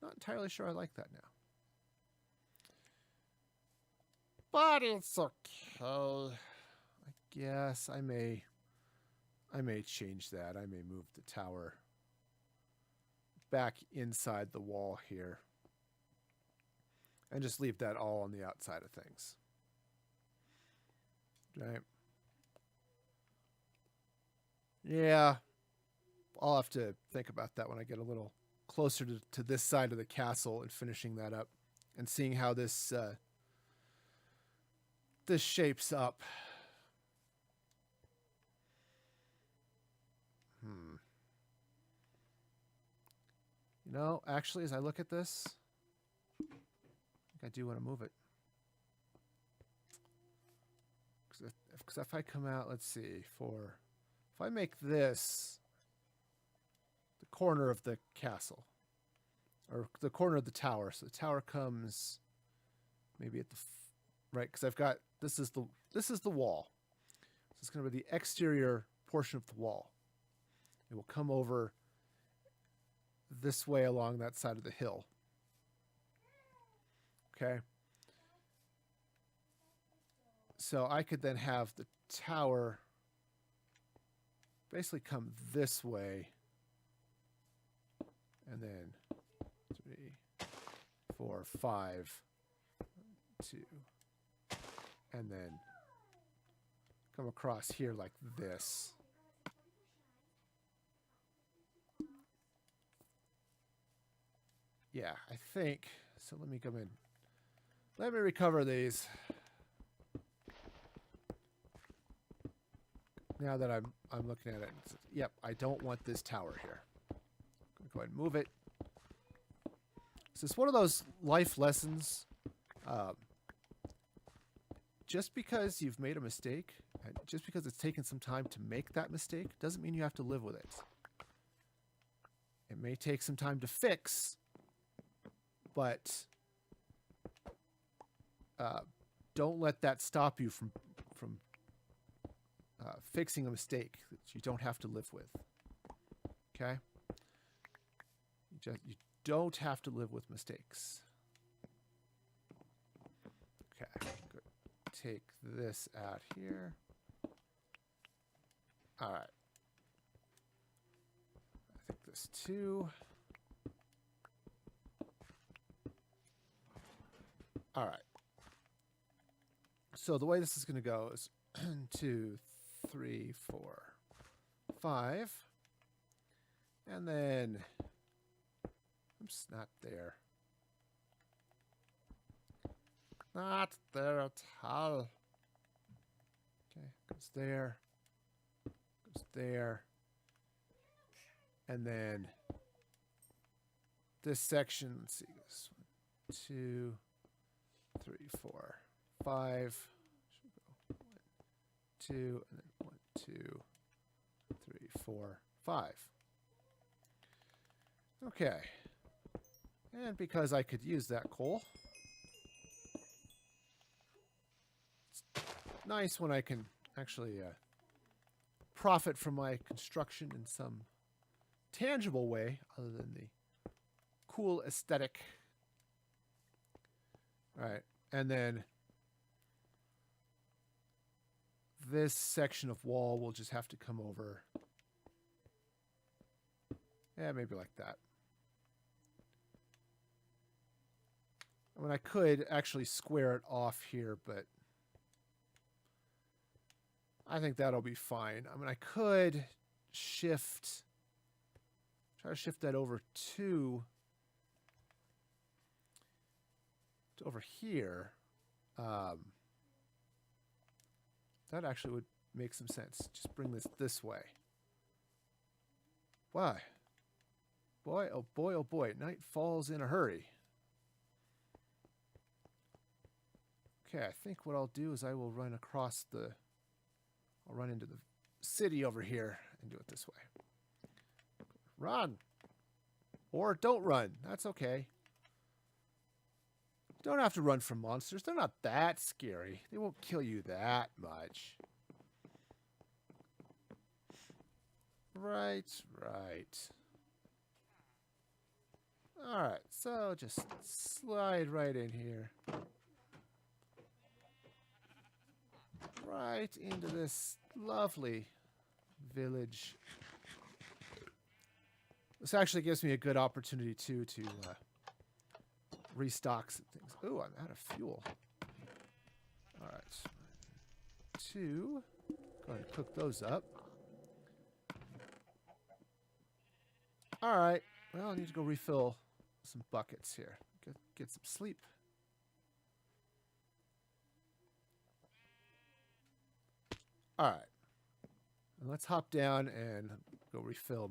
Speaker 1: Not entirely sure I like that now.
Speaker 2: But it's okay.
Speaker 1: I guess I may change that. I may move the tower back inside the wall here. And just leave that all on the outside of things. Right? Yeah. I'll have to think about that when I get a little closer to this side of the castle and finishing that up and seeing how this this shapes up. You know, actually, as I look at this, I think I do want to move it. Because if I come out, let's see, if I make this the corner of the castle, or the corner of the tower, so the tower comes maybe at the right, because I've got this is the wall. So it's going to be the exterior portion of the wall. It will come over this way along that side of the hill. Okay. So I could then have the tower basically come this way. And then 3, 4, 5, 2. And then come across here like this. Yeah, I think. So let me come in. Let me recover these. Now that I'm looking at it, yep, I don't want this tower here. I'm going to go ahead and move it. So it's one of those life lessons. Just because you've made a mistake, and just because it's taken some time to make that mistake, doesn't mean you have to live with it. It may take some time to fix, but don't let that stop you from fixing a mistake that you don't have to live with. Okay? You don't have to live with mistakes. Okay, good. Take this out here. All right. I think this too. All right. So the way this is going to go is 2, 3, 4, 5. And then, oops, not there. Not there at all. Okay, goes there. Goes there. And then this section, let's see, this 1, 2, 3, 4, 5. Should go 1, 2, and then 1, 2, 3, 4, 5. Okay. And because I could use that coal, it's nice when I can actually profit from my construction in some tangible way other than the cool aesthetic. All right. And then this section of wall will just have to come over. Yeah, maybe like that. I mean, I could actually square it off here, but I think that'll be fine. I mean, I could try to shift that over to over here. That actually would make some sense. Just bring this way. Why? Boy, oh boy, oh boy. Night falls in a hurry. Okay, I think what I'll do is I will run across I'll run into the city over here and do it this way. Run! Or don't run. That's okay. Don't have to run from monsters. They're not that scary. They won't kill you that much. Right. Alright, so just slide right in here. Right into this lovely village. This actually gives me a good opportunity, too, to restock some things. Ooh, I'm out of fuel. Alright. 2. Go ahead and cook those up. Alright. Well, I need to go refill some buckets here. Get some sleep. Alright. And let's hop down and go refill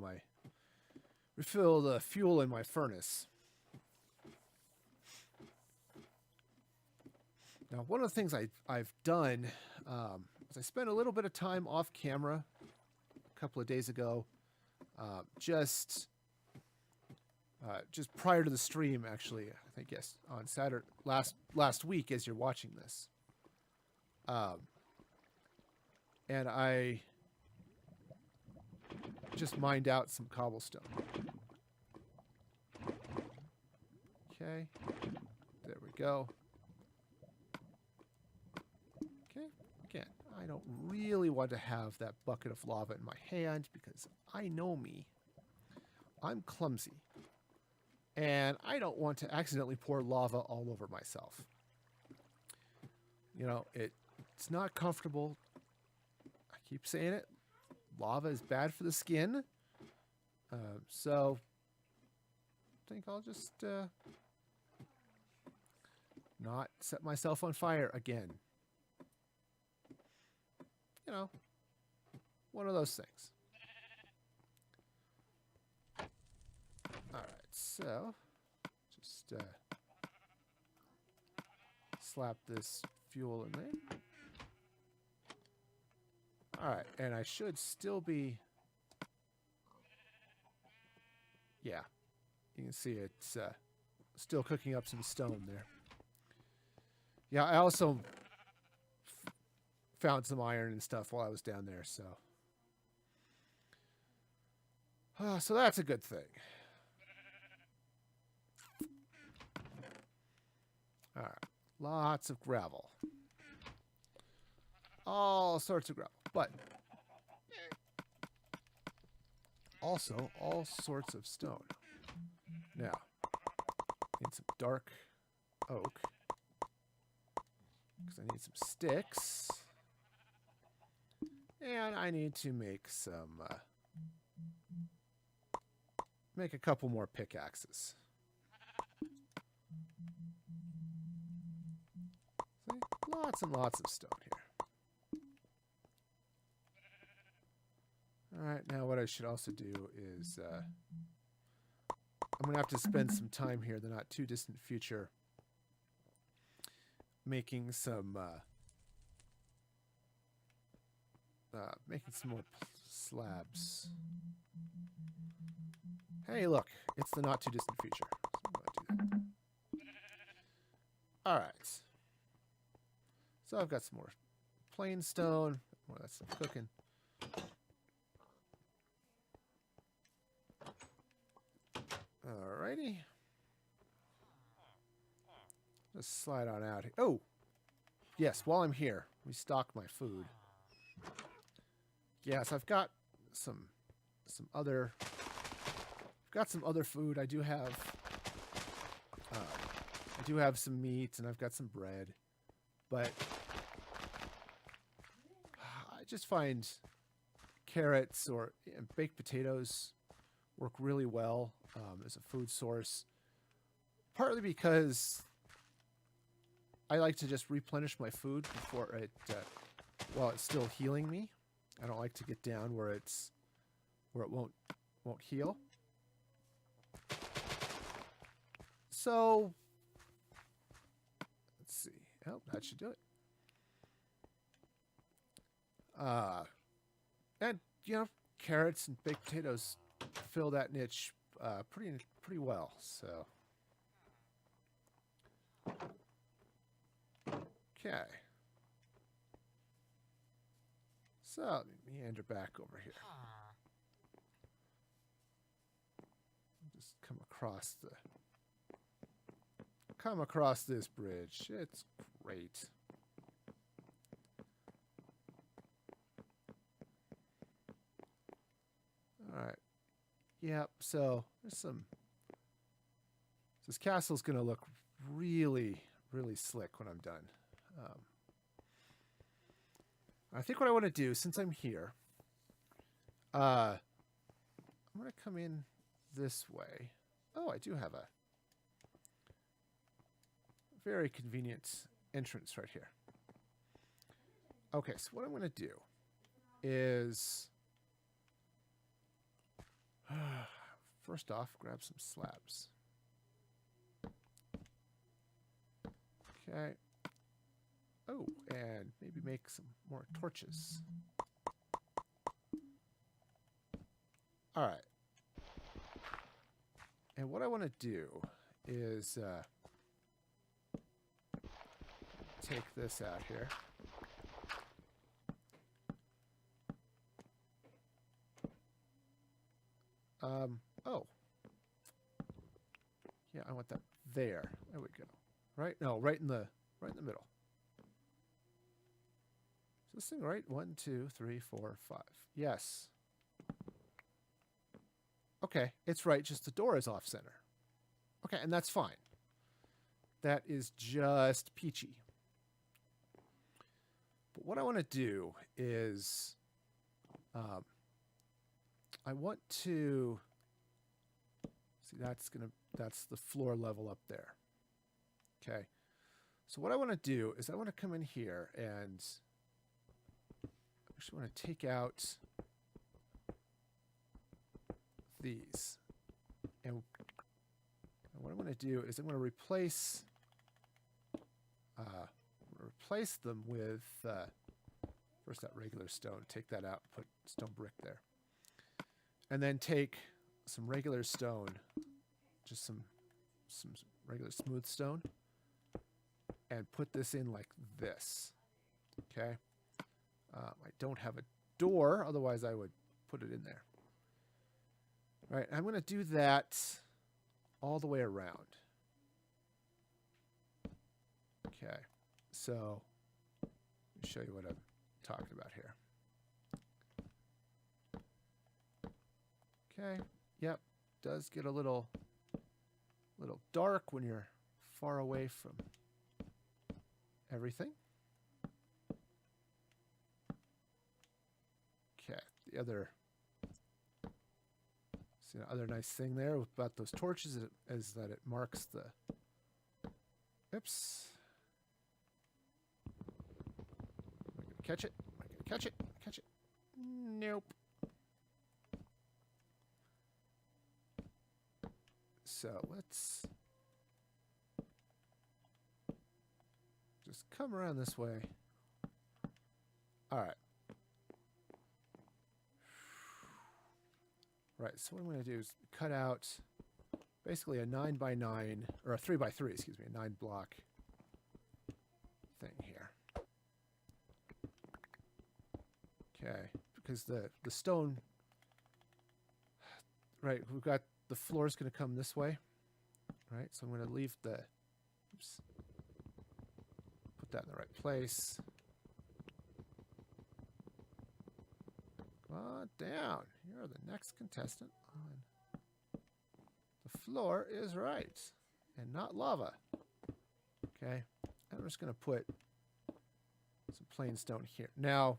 Speaker 1: the fuel in my furnace. Now, one of the things I've done is I spent a little bit of time off camera a couple of days ago, just prior to the stream, actually. I think yes, on Saturday last week, as you're watching this, and I just mined out some cobblestone. Okay, there we go. Okay, again, I don't really want to have that bucket of lava in my hand because I know me. I'm clumsy. And I don't want to accidentally pour lava all over myself. You know, it's not comfortable. I keep saying it. Lava is bad for the skin. So I think I'll just not set myself on fire again. You know, one of those things. Alright, so just slap this fuel in there. Alright, and I should still be... Yeah, you can see it's still cooking up some stone there. Yeah, I also found some iron and stuff while I was down there, so... so that's a good thing. Alright, lots of gravel. All sorts of gravel, but also all sorts of stone. Now, need some dark oak, because I need some sticks. And I need to make some, make a couple more pickaxes. See? Lots and lots of stone here. Alright, now what I should also do is, I'm going to have to spend some time here in the not too distant future making some, more slabs. Hey, look, it's the not too distant future. So I'm going to do that. Alright. So I've got some more plain stone, more of that stuff cooking. Alrighty. Just slide on out here. Oh! Yes, while I'm here, restock my food. Yes, I've got some other... I've got some other food. I do have some meat, and I've got some bread. But I just find carrots or baked potatoes work really well as a food source. Partly because I like to just replenish my food before it, while it's still healing me. I don't like to get down where it won't heal. So let's see. Oh, that should do it. And you know, carrots and baked potatoes fill that niche pretty well. So okay. So let me meander back over here. across this bridge. It's great. All right. Yep. So there's some. This castle's gonna look really, really slick when I'm done. I think what I want to do, since I'm here, I'm gonna come in this way. Oh, I do have a very convenient entrance right here. Okay, so what I'm gonna do is first off, grab some slabs. Okay. Oh, and maybe make some more torches. All right. And what I want to do is take this out here. Oh. Yeah, I want that there. There we go. Right? No, right in the middle. Is this thing right? 1, 2, 3, 4, 5. Yes. Okay, it's right, just the door is off center. Okay, and that's fine. That is just peachy. But what I want to do is I want to see that's the floor level up there. Okay. So what I want to do is I want to come in here and I actually want to take out these. And what I'm going to do is I'm going to replace them with first that regular stone. Take that out, put stone brick there. And then take some regular stone, just some regular smooth stone, and put this in like this. Okay. I don't have a door, otherwise I would put it in there. All right, I'm going to do that all the way around. Okay, so let me show you what I'm talking about here. Okay, yep, does get a little dark when you're far away from everything. Okay, the other nice thing there about those torches is that it marks the. Oops. Am I gonna catch it? Am I gonna catch it? Catch it? Nope. So let's just come around this way. All right. Right, so what I'm going to do is cut out basically a 9x9, or a 3x3, excuse me, a 9 block thing here. Okay, because the stone, right, we've got the floor is going to come this way, right? So I'm going to leave the, oops, put that in the right place. Come on down. You're the next contestant on. The floor is right and not lava. Okay, I'm just going to put some plain stone here. Now,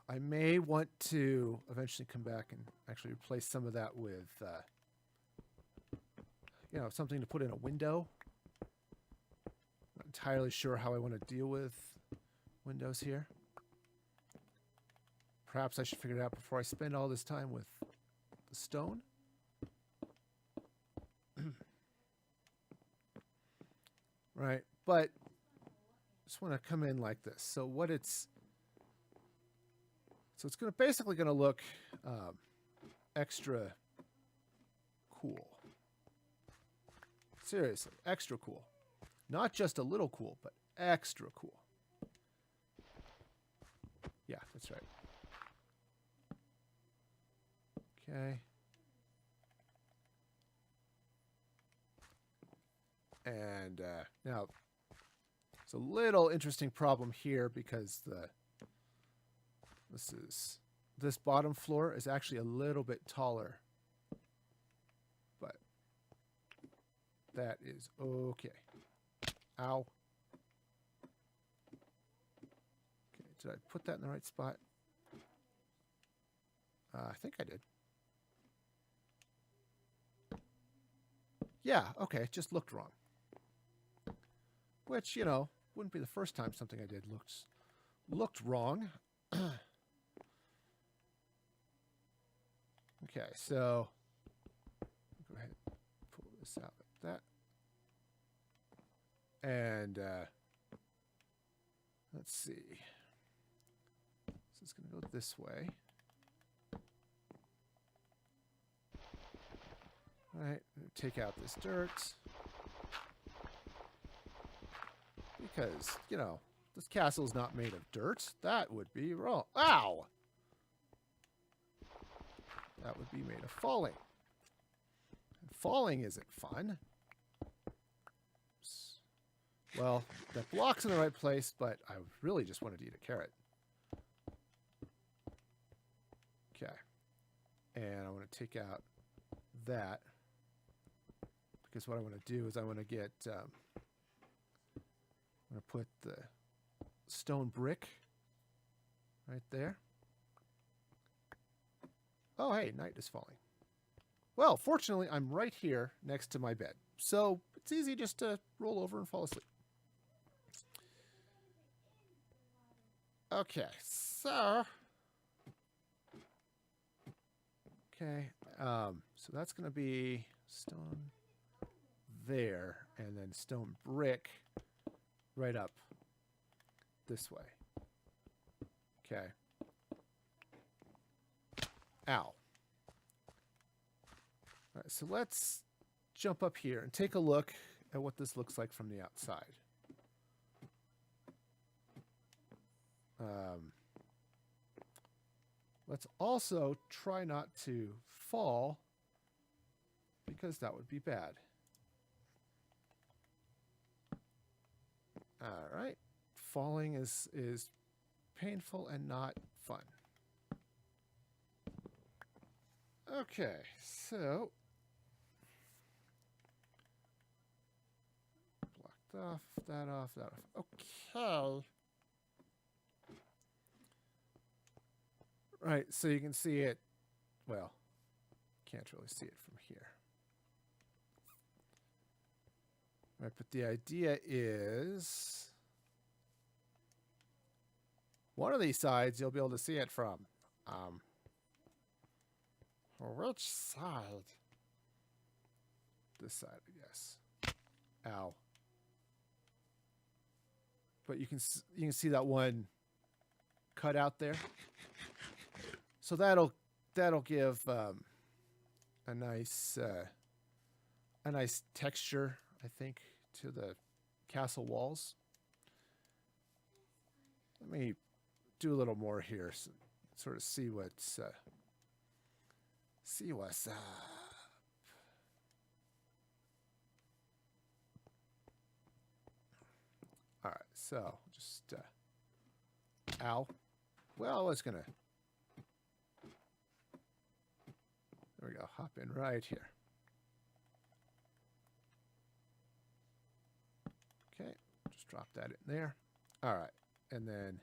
Speaker 1: I may want to eventually come back and actually replace some of that with, something to put in a window. Not entirely sure how I want to deal with windows here. Perhaps I should figure it out before I spend all this time with the stone. Right, but just want to come in like this. So it's basically going to look extra cool. Seriously, extra cool. Not just a little cool, but extra cool. Yeah, that's right. Okay. And now, it's a little interesting problem here because this bottom floor is actually a little bit taller. But that is okay. Ow. Okay, did I put that in the right spot? I think I did. Yeah, okay, it just looked wrong. Which, you know, wouldn't be the first time something I did looked wrong. Okay, so go ahead and pull this out like that. And let's see. This is going to go this way. All right, take out this dirt. Because, you know, this castle's not made of dirt. That would be wrong. Ow! That would be made of falling. And falling isn't fun. Well, that block's in the right place, but I really just wanted to eat a carrot. Okay. And I want to take out that. Because what I want to do is I want to get... I'm going to put the stone brick right there. Oh, hey, night is falling. Well, fortunately, I'm right here next to my bed. So it's easy just to roll over and fall asleep. Okay, so... Okay, so that's going to be stone there, and then stone brick right up this way. Okay. Ow. All right, so let's jump up here and take a look at what this looks like from the outside. Let's also try not to fall, because that would be bad. All right. Falling is painful and not fun. Okay, so blocked off, that off, that off. Okay. Right, so you can see it. Well, can't really see it from here. Right, but the idea is one of these sides you'll be able to see it from.
Speaker 2: Which side?
Speaker 1: This side, I guess. Ow. But you can see that one cut out there. So that'll give a nice texture, I think, to the castle walls. Let me do a little more here, so sort of see what's up. All right, so just ow. Well, I was gonna. There we go. Hop in right here. Okay, just drop that in there. All right, and then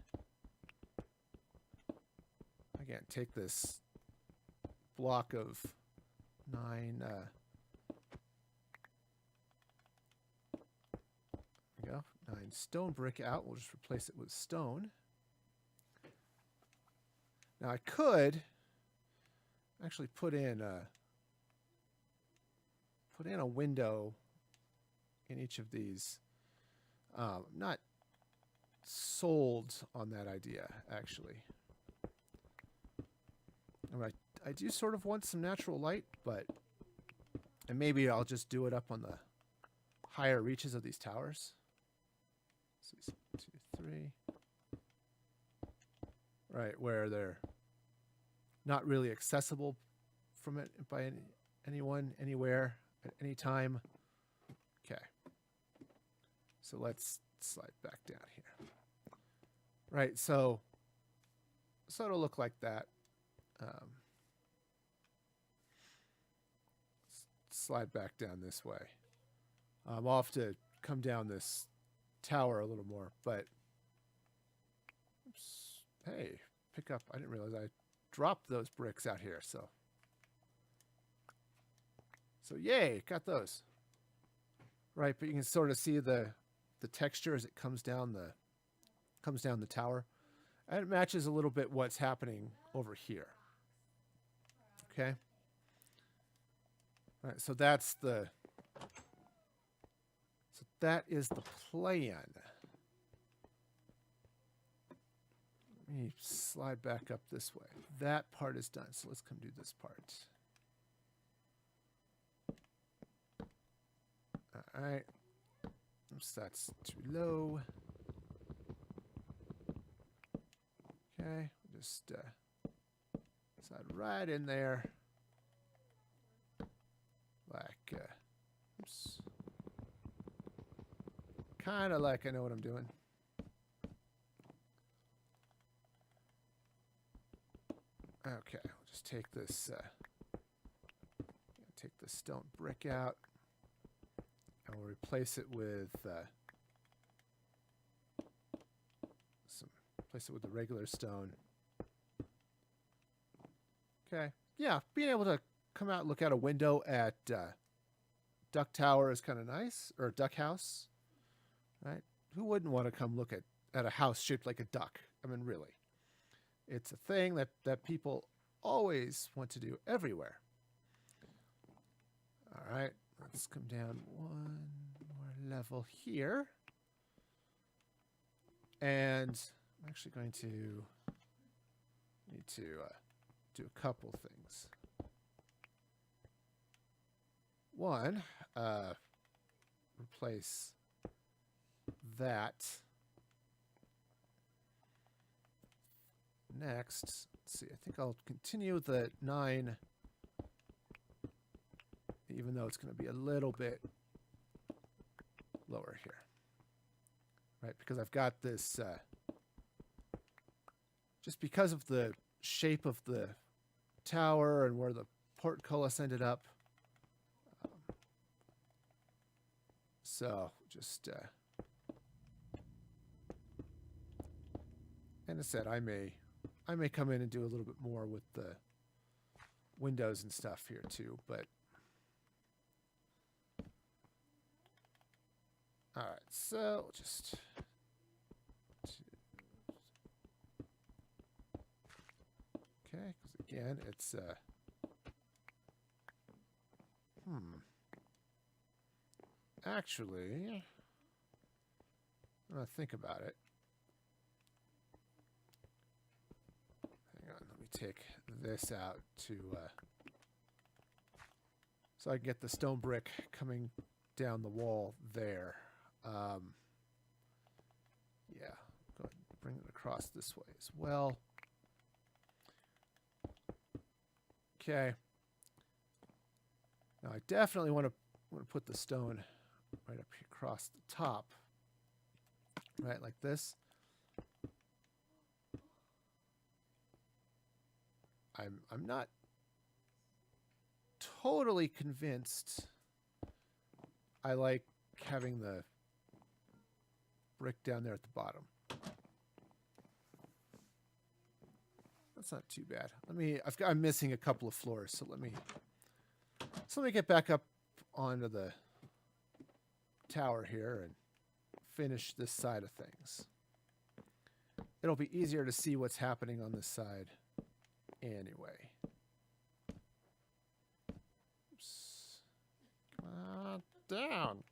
Speaker 1: again, take this block of 9. There we go. 9 stone brick out. We'll just replace it with stone. Now I could actually put in a window in each of these. I'm not sold on that idea, actually. I do sort of want some natural light, and maybe I'll just do it up on the higher reaches of these towers. Let's see, 2, 3. Right, where they're not really accessible from it by anyone, anywhere, at any time. Okay. So let's slide back down here. Right, so it'll look like that. Slide back down this way. I'll have to come down this tower a little more, but oops, hey, pick up. I didn't realize I dropped those bricks out here, so yay, got those. Right, but you can sort of see the texture as it comes down the tower, and it matches a little bit what's happening over here. Okay. All right, so that is the plan. Let me slide back up this way. That part is done, so let's come do this part. All right. Oops, that's too low. Okay, just slide right in there. Like, oops. Kind of like I know what I'm doing. Okay, we'll just take this stone brick out, and we'll replace it with replace it with the regular stone. Okay, yeah, being able to come out and look out a window at Duck Tower is kind of nice, or Duck House, right? Who wouldn't want to come look at a house shaped like a duck? I mean, really. It's a thing that people always want to do everywhere. All right, let's come down one more level here. And I'm actually going to need to do a couple things. One, replace that. Next, let's see, I think I'll continue the 9, even though it's going to be a little bit lower here. Right, because I've got this, just because of the shape of the tower and where the portcullis ended up. So, just, and I said, I may come in and do a little bit more with the windows and stuff here too, but all right, so just okay, because again, it's actually, I'm gonna think about it. Hang on, let me take this out to so I can get the stone brick coming down the wall there. Yeah, go ahead and bring it across this way as well. Okay. Now I definitely want to put the stone right up here across the top, right like this. I'm not totally convinced I like having the brick down there at the bottom. That's not too bad. I'm missing a couple of floors, so let me get back up onto the tower here and finish this side of things. It'll be easier to see what's happening on this side anyway. Oops. Come on down.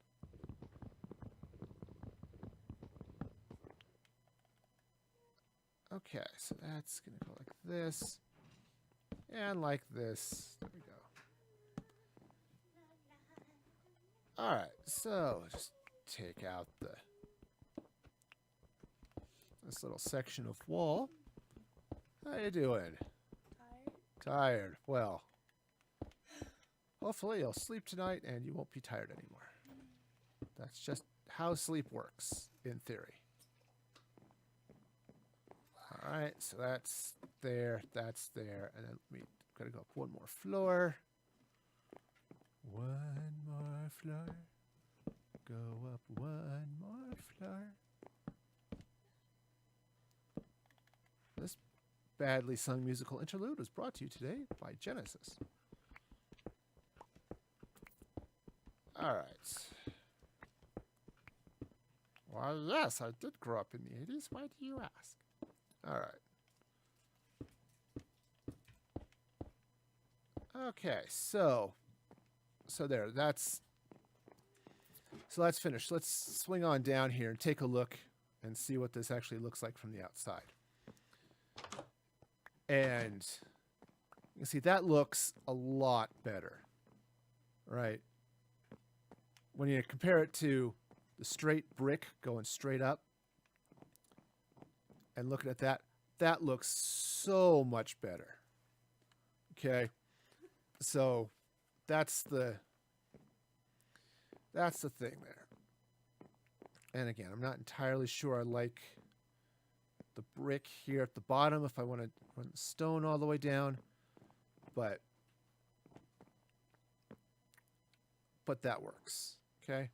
Speaker 1: Okay, so that's going to go like this and like this. There we go. All right, so just take out this little section of wall. How you doing? Tired. Well, hopefully you'll sleep tonight and you won't be tired anymore. That's just how sleep works in theory. All right, so that's there, and then we gotta go up one more floor. One more floor. Go up one more floor. This badly sung musical interlude was brought to you today by Genesis. All right. Why, yes, I did grow up in the 80s. Why do you ask? All right. Okay, so there, that's finished. Let's swing on down here and take a look and see what this actually looks like from the outside. And you can see that looks a lot better, right? When you compare it to the straight brick going straight up and looking at that, that looks so much better. Okay. So that's the thing there. And again, I'm not entirely sure I like the brick here at the bottom if I want to run the stone all the way down, but that works. Okay.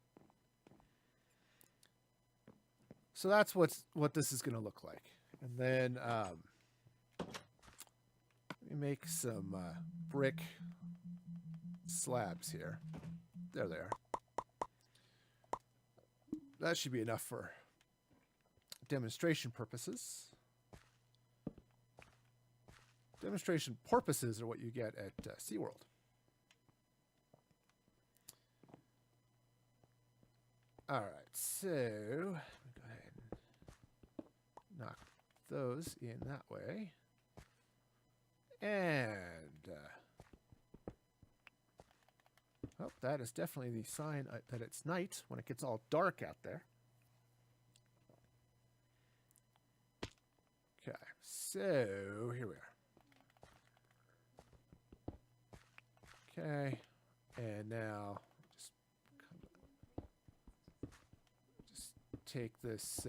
Speaker 1: So that's what this is going to look like. And then let me make some brick slabs here. There they are. That should be enough for demonstration purposes. Demonstration porpoises are what you get at SeaWorld. All right, so let me go ahead and knock those in that way. And oh, that is definitely the sign that it's night when it gets all dark out there. Okay, so here we are. Okay, and now just take this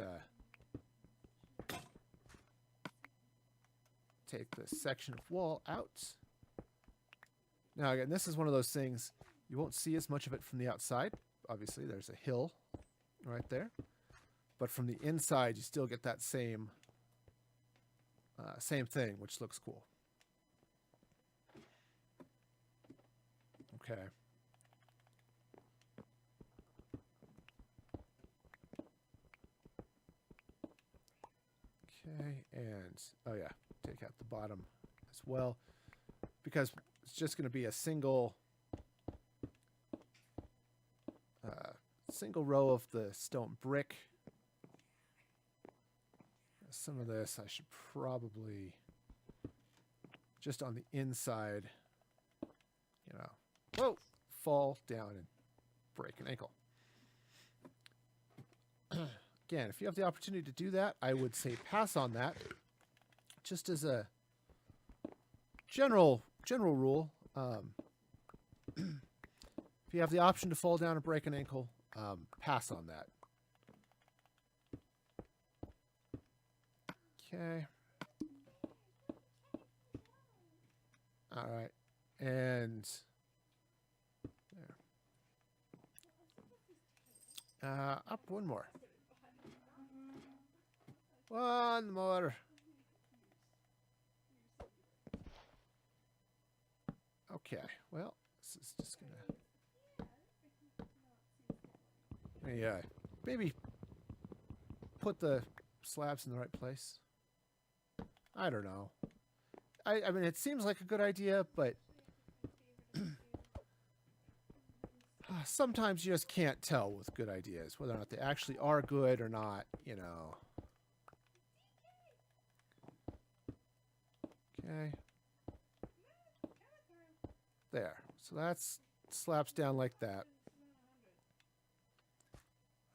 Speaker 1: section of wall out. Now again, this is one of those things you won't see as much of it from the outside. Obviously, there's a hill right there, but from the inside, you still get that same thing, which looks cool. Okay. Okay, and oh yeah, take out the bottom as well, because it's just going to be a single row of the stone brick. Some of this I should probably just on the inside, you know, whoa, fall down and break an ankle. Again, if you have the opportunity to do that, I would say pass on that. Just as a general rule, if you have the option to fall down and break an ankle, pass on that. Okay. All right. And there. Up one more. One more. Okay. Well, this is just gonna. Yeah. Maybe put the slabs in the right place. I don't know. I mean, it seems like a good idea, but sometimes you just can't tell with good ideas whether or not they actually are good or not, you know. Okay. There. So that's slaps down like that.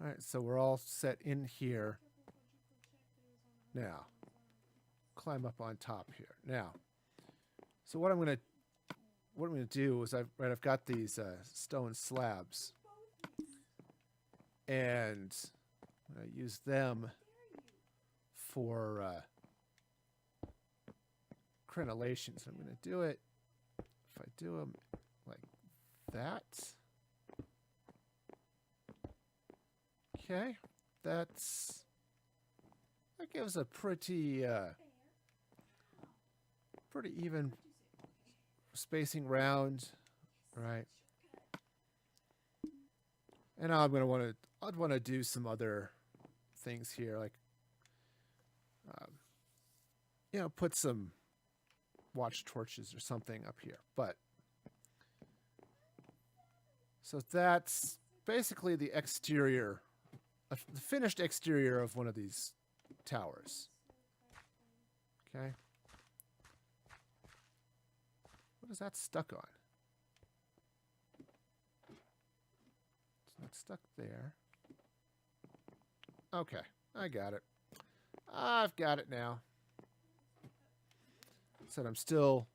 Speaker 1: All right, so we're all set in here. Now, climb up on top here. Now, so what I'm gonna do is I've got these stone slabs, and I use them for crenellation. So I'm going to do it. If I do them like that. Okay, that gives a pretty even spacing round, right? And now I'd want to do some other things here, like put some watch torches or something up here. But so that's basically the exterior, the finished exterior of one of these towers. Okay. What is that stuck on? It's not stuck there. Okay, I got it. I've got it now. Said I'm still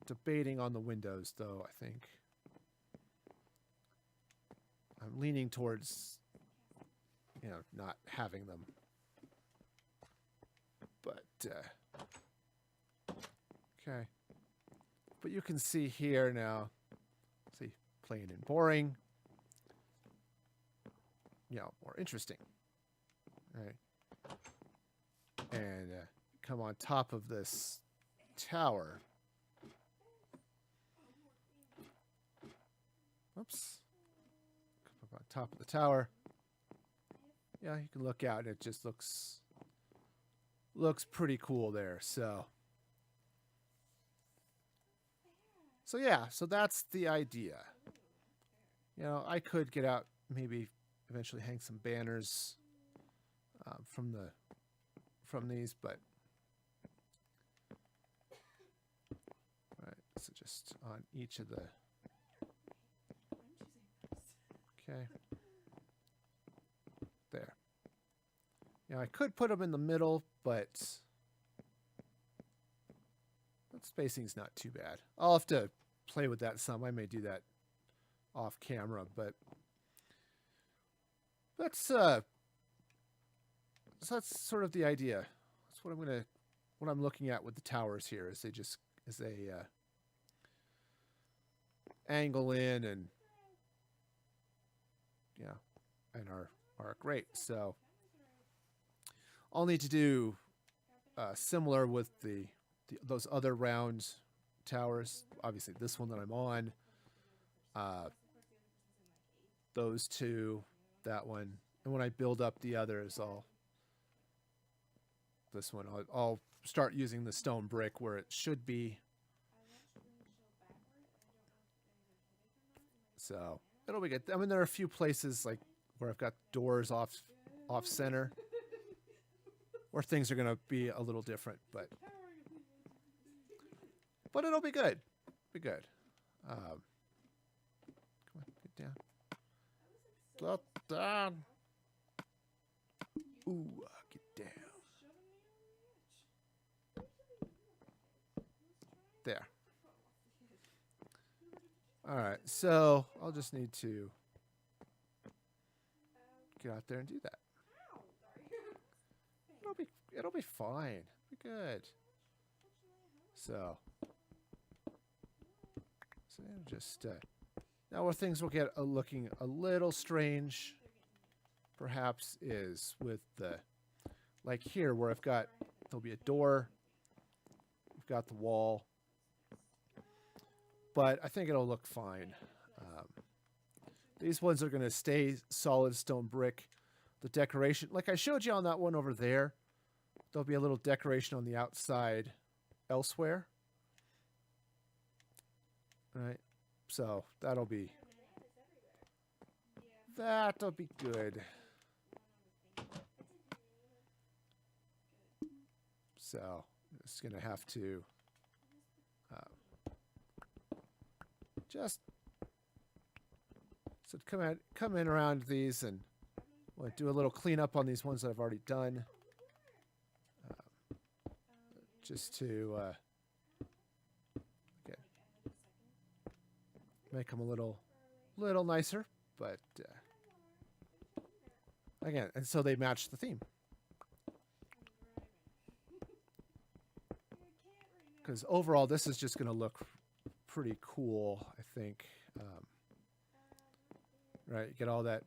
Speaker 1: debating on the windows, though, I think. I'm leaning towards, not having them. But, okay. But you can see here now, see, plain and boring, more interesting, right? And come on top of this tower. Oops. Come up on top of the tower. Yeah, you can look out and it just looks pretty cool there. So yeah, so that's the idea. I could get out, maybe eventually hang some banners from these, but so just on each of the, okay, there. I could put them in the middle, but that spacing's not too bad. I'll have to play with that some. I may do that off camera, but that's so that's sort of the idea. That's what I'm looking at with the towers here, is they angle in and are great. So I'll need to do similar with those other round towers. Obviously, this one that I'm on, those two, that one, and when I build up the others, I'll start using the stone brick where it should be. So it'll be good. I mean, there are a few places like where I've got doors off center, where things are going to be a little different, but it'll be good. Be good. Come on, get down. Get down. Ooh, get down. There. All right, so I'll just need to get out there and do that. It'll be fine. Be good. So just now where things will get looking a little strange, perhaps, is with like here where there'll be a door. We've got the wall, but I think it'll look fine. These ones are going to stay solid stone brick. The decoration, like I showed you on that one over there, there'll be a little decoration on the outside elsewhere. All right, so that'll be good. So it's going to have to just come in around these, and we'll do a little cleanup on these ones that I've already done, just to make them a little nicer. But Again, and so they match the theme. Because overall, this is just going to look pretty cool, I think. Right, you get all that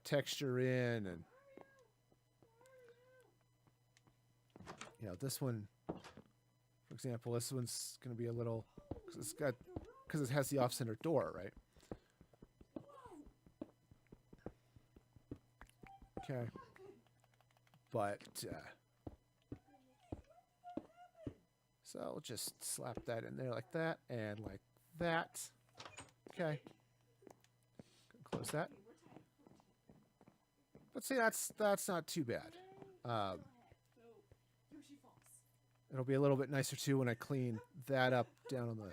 Speaker 1: texture in, and you know, this one, for example, this one's going to be a little, because it has the off-center door, right? Okay, but so we'll just slap that in there like that and like that. Okay, close that. But see, that's not too bad. It'll be a little bit nicer too when I clean that up down on the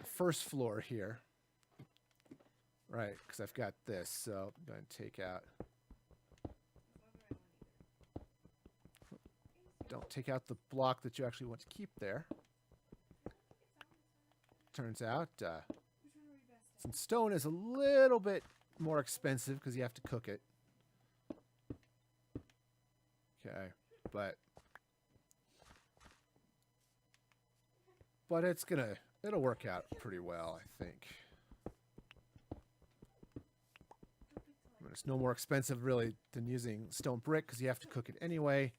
Speaker 1: first floor here. Right, because I've got this, so I'm going to take out. Don't take out the block that you actually want to keep there. Turns out, since stone is a little bit more expensive because you have to cook it. Okay, but it'll work out pretty well, I think. I mean, it's no more expensive really than using stone brick because you have to cook it anyway.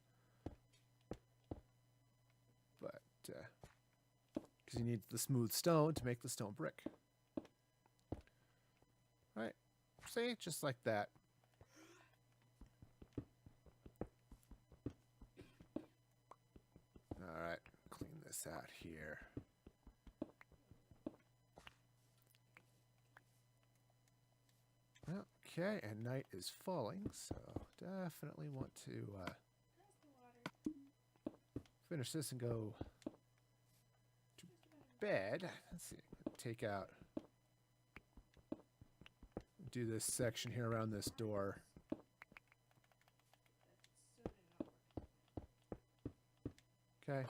Speaker 1: But because you need the smooth stone to make the stone brick. Right? See, just like that. All right, clean this out here. Okay, and night is falling, so definitely want to finish this and go to bed. Let's see, take out, do this section here around this door. Okay.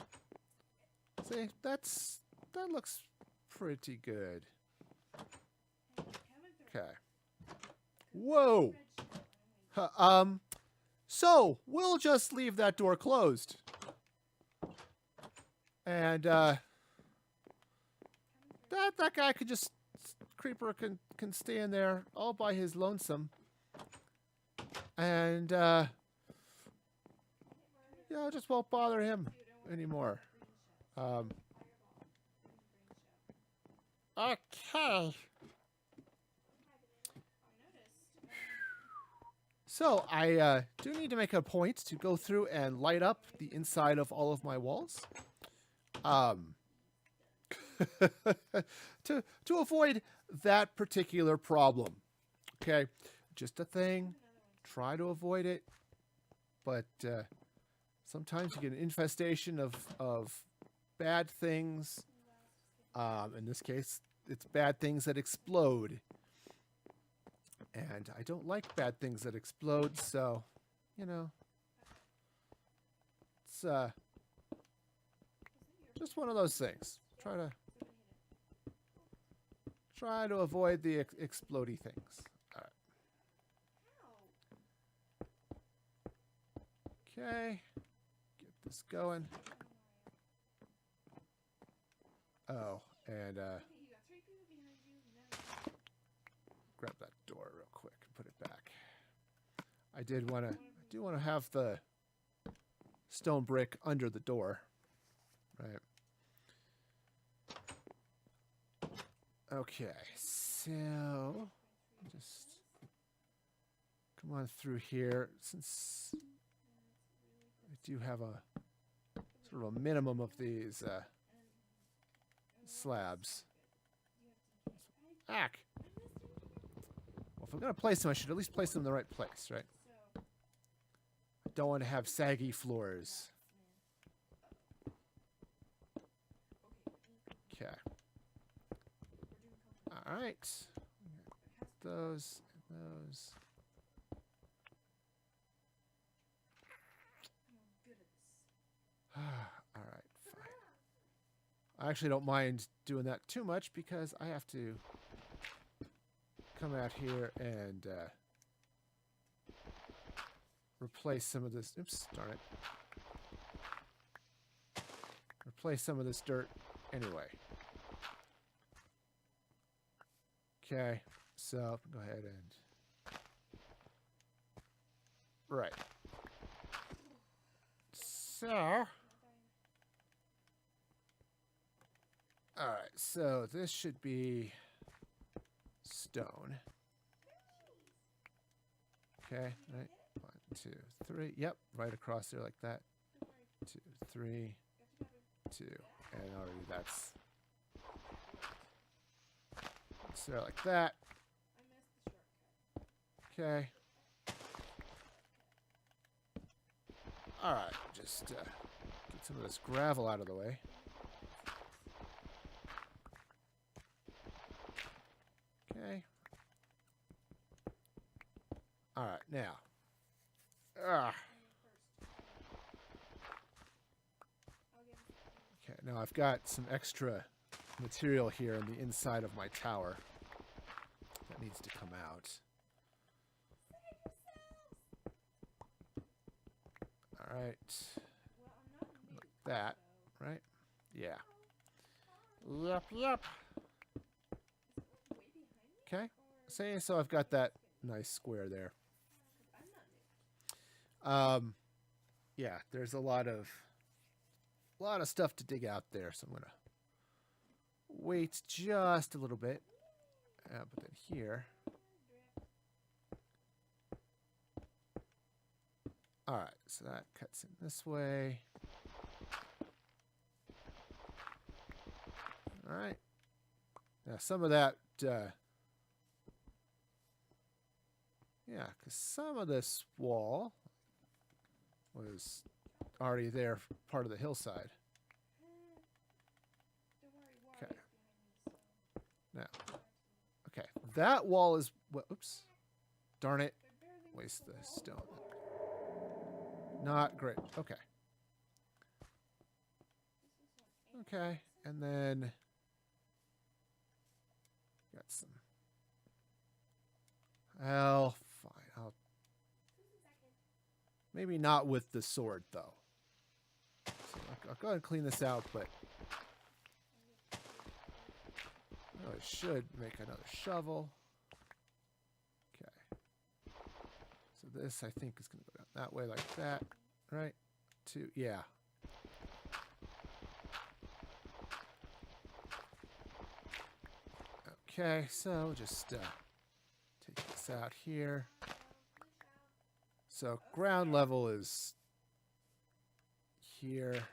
Speaker 1: See, that looks pretty good. Okay. Whoa. So we'll just leave that door closed. And that guy could just, creeper can stay in there all by his lonesome. And yeah, I just won't bother him anymore.
Speaker 2: Okay.
Speaker 1: So I do need to make a point to go through and light up the inside of all of my walls. To avoid that particular problem. Okay, just a thing. Try to avoid it, but sometimes you get an infestation of bad things. In this case, it's bad things that explode. And I don't like bad things that explode, so, you know, it's just one of those things. Try to avoid the explodey things. All right. Okay, get this going. Oh, and grab that door real quick and put it back. I do want to have the stone brick under the door, right? Okay, so just come on through here. Since I do have a sort of a minimum of these slabs. Ack. Well, if I'm going to place them, I should at least place them in the right place, right? I don't want to have saggy floors. Okay. All right. Those. All right, fine. I actually don't mind doing that too much because I have to come out here and replace some of this. Oops, darn it. Replace some of this dirt anyway. Okay, so go ahead and right. So, all right. So this should be stone. Okay, right. 1, 2, 3. Yep, right across there like that. 2, 3, 2, and already that's there like that. Okay. All right, just get some of this gravel out of the way. Okay. All right, now. Okay, now I've got some extra material here on the inside of my tower that needs to come out. All right. Like that, right? Yeah.
Speaker 2: Yep.
Speaker 1: Okay. See, so I've got that nice square there. Yeah, there's a lot of stuff to dig out there, so I'm gonna wait just a little bit. But then here, all right, so that cuts in this way. All right. Now some of that, yeah, because some of this wall was already there, part of the hillside. Okay. Now, okay, that wall is what? Oops, darn it! Waste the stone. Not great. Okay. Okay, and then got some. Well, fine. Maybe not with the sword though. So I'll go ahead and clean this out, but I should make another shovel. Okay. So this, I think, is going to go down that way like that. Right? Yeah. Okay, so just take this out here. So ground level is here.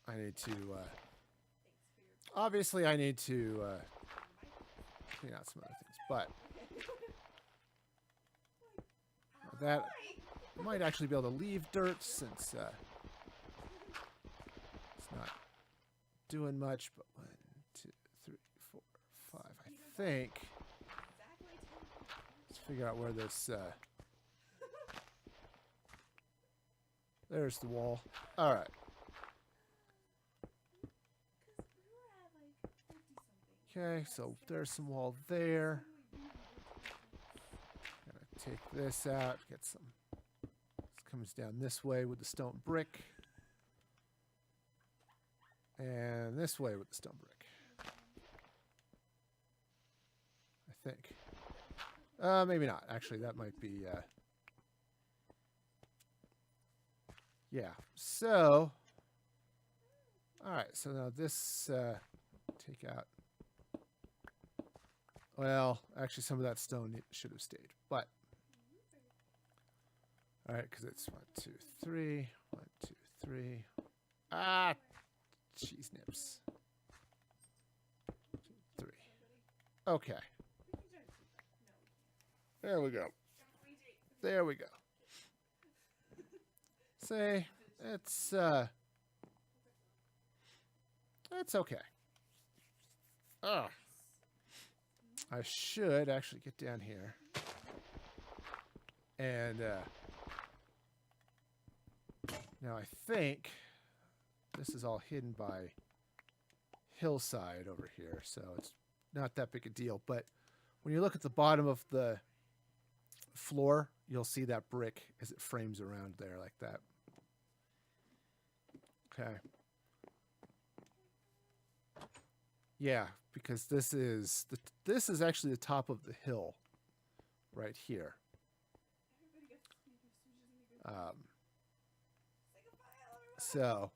Speaker 1: I need to, obviously I need to clean out some other things, but that I might actually be able to leave dirt since it's not doing much, but 1, 2, 3, 4, 5, I think. Let's figure out where this, there's the wall. All right. Okay, so there's some wall there. Gotta take this out, get some. This comes down this way with the stone brick. And this way with the stone brick. I think. Maybe not. Actually, that might be, yeah. So, alright, so now this, take out. Well, actually, some of that stone should have stayed, but all right, because it's 1, 2, 3, 1, 2, 3. Ah, cheese nips. 2, 3. Okay. There we go. There we go. Say it's okay. Ah. I should actually get down here and now I think this is all hidden by hillside over here, so it's not that big a deal. But when you look at the bottom of the floor, you'll see that brick as it frames around there like that. Okay. Yeah, because this is actually the top of the hill right here. So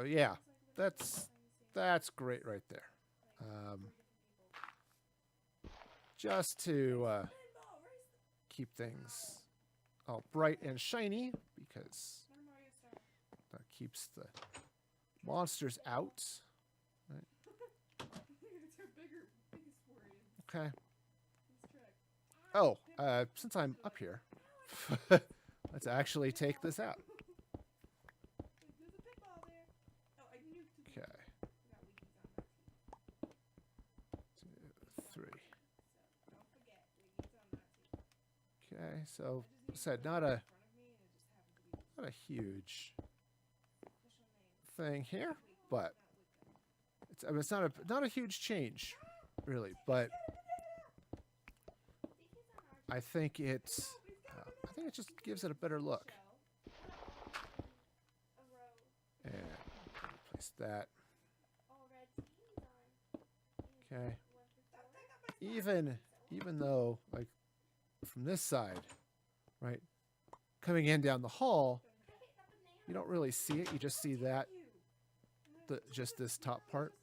Speaker 1: yeah, that's great right there. Just to keep things all bright and shiny, because that keeps the monsters out. Right. Okay. Oh, since I'm up here, let's actually take this out. Okay. 2, 3. Okay, so said not a huge thing here, but it's not a huge change, really. But I think it just gives it a better look. And replace that. Okay. Even though, like, from this side, right, coming in down the hall, you don't really see it. You just see that, just this top part.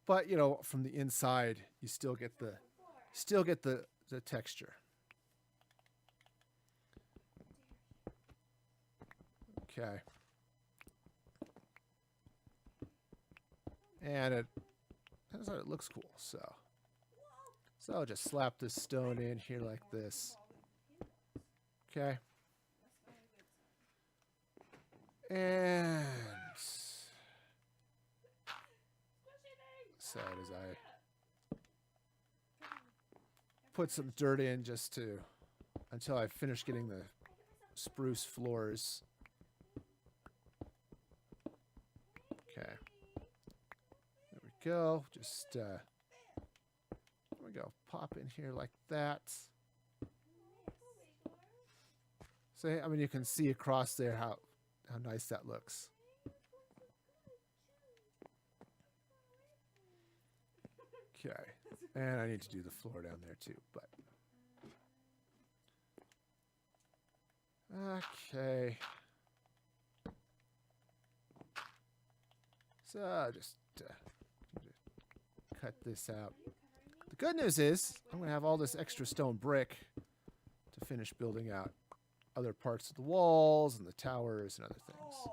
Speaker 1: But from the inside, you still get the texture. Okay. And it looks cool. So I'll just slap this stone in here like this. Okay. And sad as I put some dirt in just until I finish getting the spruce floors. Okay. There we go. Just there we go. Pop in here like that. So I mean, you can see across there how nice that looks. Okay. And I need to do the floor down there too, but okay. So just cut this out. The good news is I'm going to have all this extra stone brick to finish building out other parts of the walls and the towers and other things.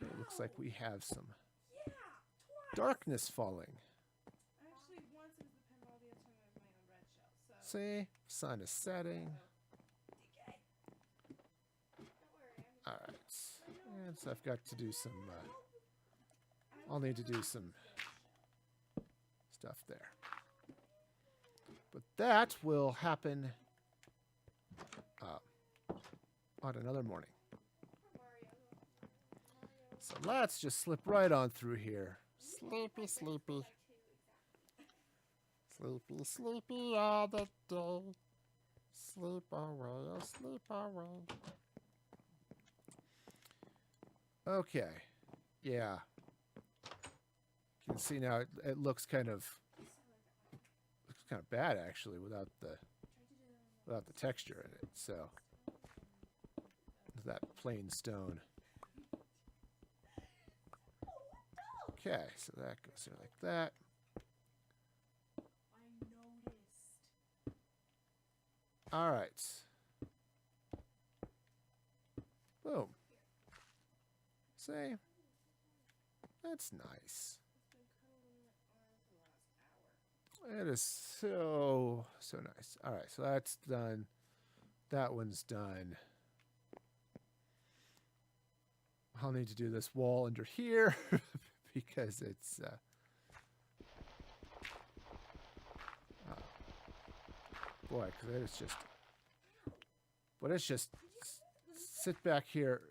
Speaker 1: It looks like we have some darkness falling. See? Sun is setting. Alright. And so I've got to do some... I'll need to do some stuff there. But that will happen on another morning. So let's just slip right on through here.
Speaker 2: Sleepy, sleepy. Sleepy, sleepy all the day. Sleep away, oh sleep away.
Speaker 1: Okay. Yeah. You can see now it looks kind of bad actually without the texture in it. So that plain stone. Okay, so that goes there like that. All right. Boom. See? That's nice. It is so nice. All right, so that's done. That one's done. I'll need to do this wall under here because it's boy, because it's just, but it's just sit back here,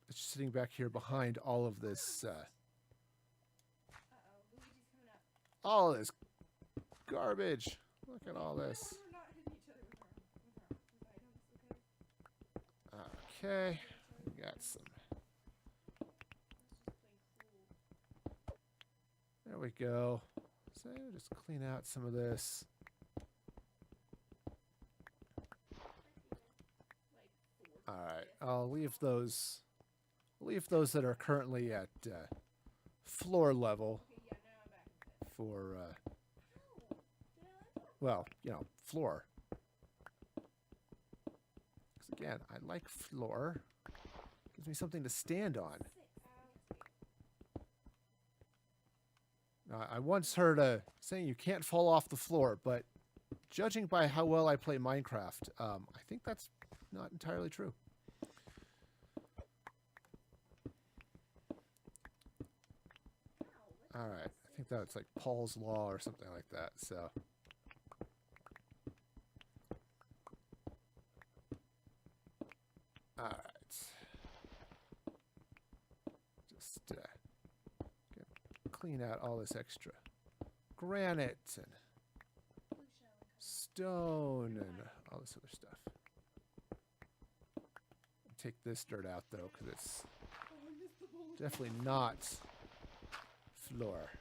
Speaker 1: it's sitting back here behind all of this, all of this garbage. Look at all this.
Speaker 3: We're not hitting each other with items, okay?
Speaker 1: Okay, we got some. There we go. So just clean out some of this. All right, I'll leave those. Leave those that are currently at floor level for, well, you know, floor. Because again, I like floor. Gives me something to stand on. I once heard a saying you can't fall off the floor, but judging by how well I play Minecraft, I think that's not entirely true. All right, I think that's like Paul's Law or something like that, so. All right. Just clean out all this extra granite and stone and all this other stuff. Take this dirt out though, because it's definitely not floor.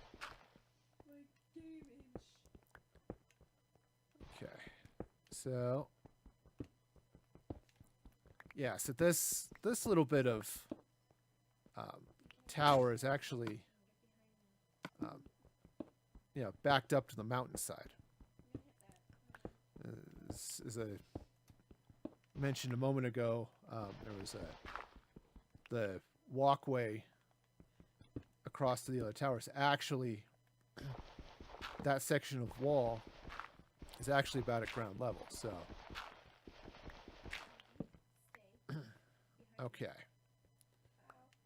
Speaker 1: Okay, so yeah, so this little bit of tower is actually you know, backed up to the mountainside. As I mentioned a moment ago, there was the walkway across to the other towers. Actually, that section of wall is actually about at ground level. So, okay.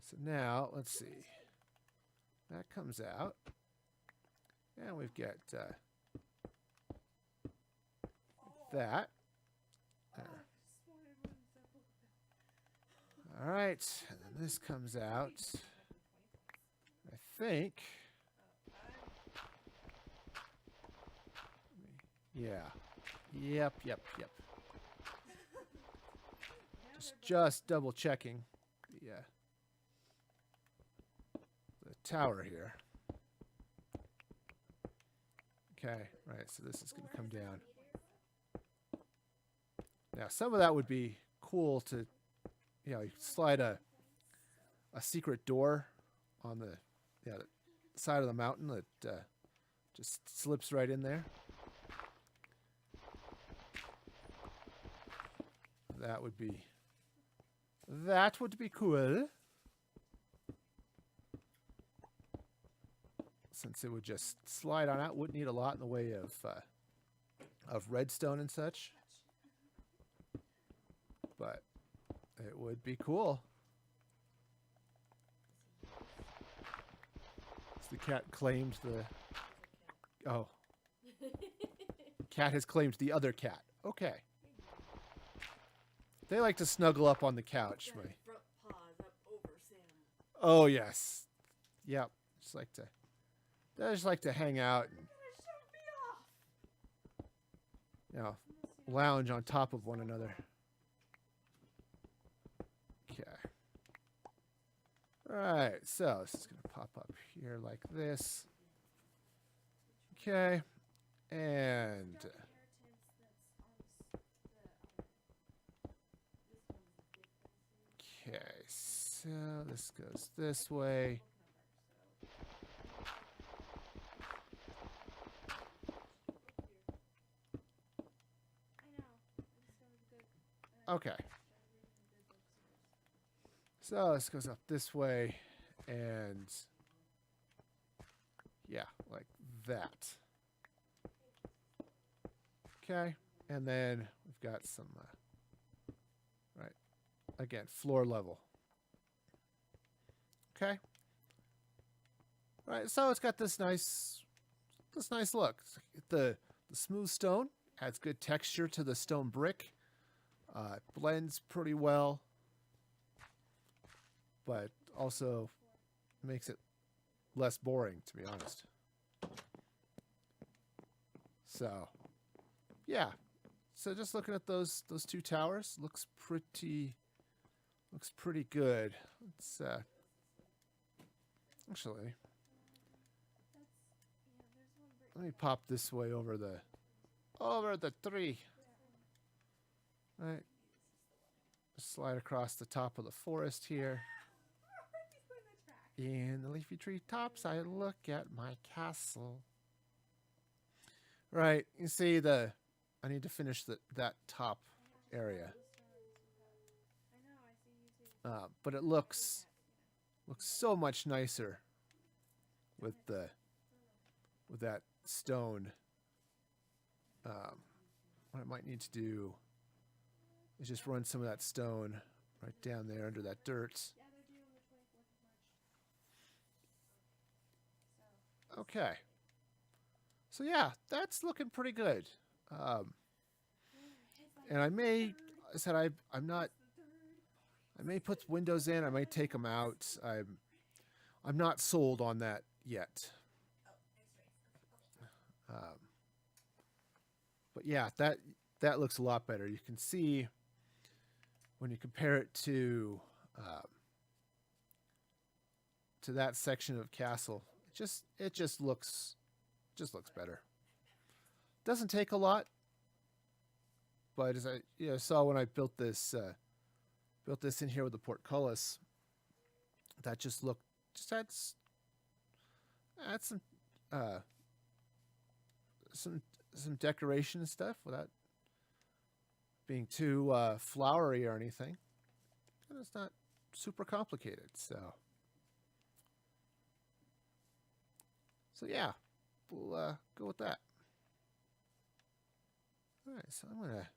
Speaker 1: So now let's see. That comes out, and we've got that. All right, and then this comes out. I think. Yeah. Yep. Just double checking the tower here. Okay, right, so this is going to come down. Now, some of that would be cool to, you know, slide a secret door on the side of the mountain that just slips right in there. That would be cool. Since it would just slide on out, wouldn't need a lot in the way of redstone and such. But it would be cool. So the cat claimed the... Oh. Cat has claimed the other cat. Okay. They like to snuggle up on the couch. Oh, yes. Yep. They just like to hang out and, you know, lounge on top of one another. Okay. All right, so this is going to pop up here like this. Okay. And okay, so this goes this way. Okay. So this goes up this way, and yeah, like that. Okay, and then we've got some, right, again, floor level. Okay. All right, so it's got this nice look. The smooth stone adds good texture to the stone brick. It blends pretty well, but also makes it less boring, to be honest. So, yeah. So just looking at those two towers, looks pretty good. Let's actually, let me pop this way over the tree. All right. Slide across the top of the forest here. In the leafy tree tops, I look at my castle. Right, you see I need to finish that top area. But it looks so much nicer with that stone. What I might need to do is just run some of that stone right down there under that dirt. Okay. So yeah, that's looking pretty good. And I may, I said I'm not. I may put windows in. I might take them out. I'm not sold on that yet. But yeah, that looks a lot better. You can see when you compare it to that section of castle, it just looks better. Doesn't take a lot, but as I saw when I built this in here with the portcullis, that just adds some decoration and stuff without being too flowery or anything. And it's not super complicated, so yeah, we'll go with that. All right, so I'm gonna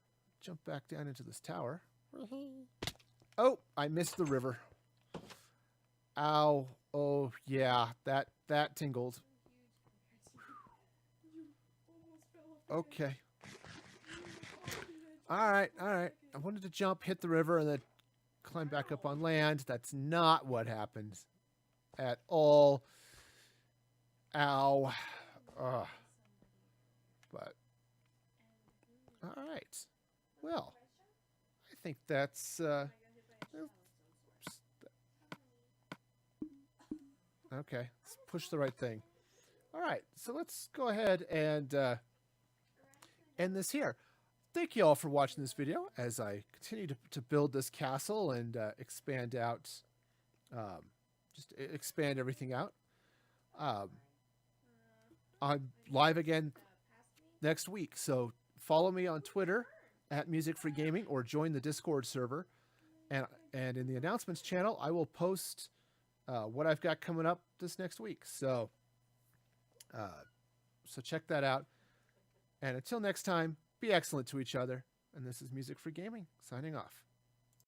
Speaker 1: jump back down into this tower. Oh, I missed the river. Ow! Oh yeah, that tingled. Okay. All right. I wanted to jump, hit the river, and then climb back up on land. That's not what happened at all. Ow. Ugh. But, all right. Well, I think that's, okay, let's push the right thing. All right, so let's go ahead and end this here. Thank you all for watching this video as I continue to build this castle and expand out, just expand everything out. I'm live again next week, so follow me on Twitter at Music Free Gaming or join the Discord server. And in the announcements channel, I will post what I've got coming up this next week. So check that out. And until next time, be excellent to each other. And this is Music Free Gaming signing off.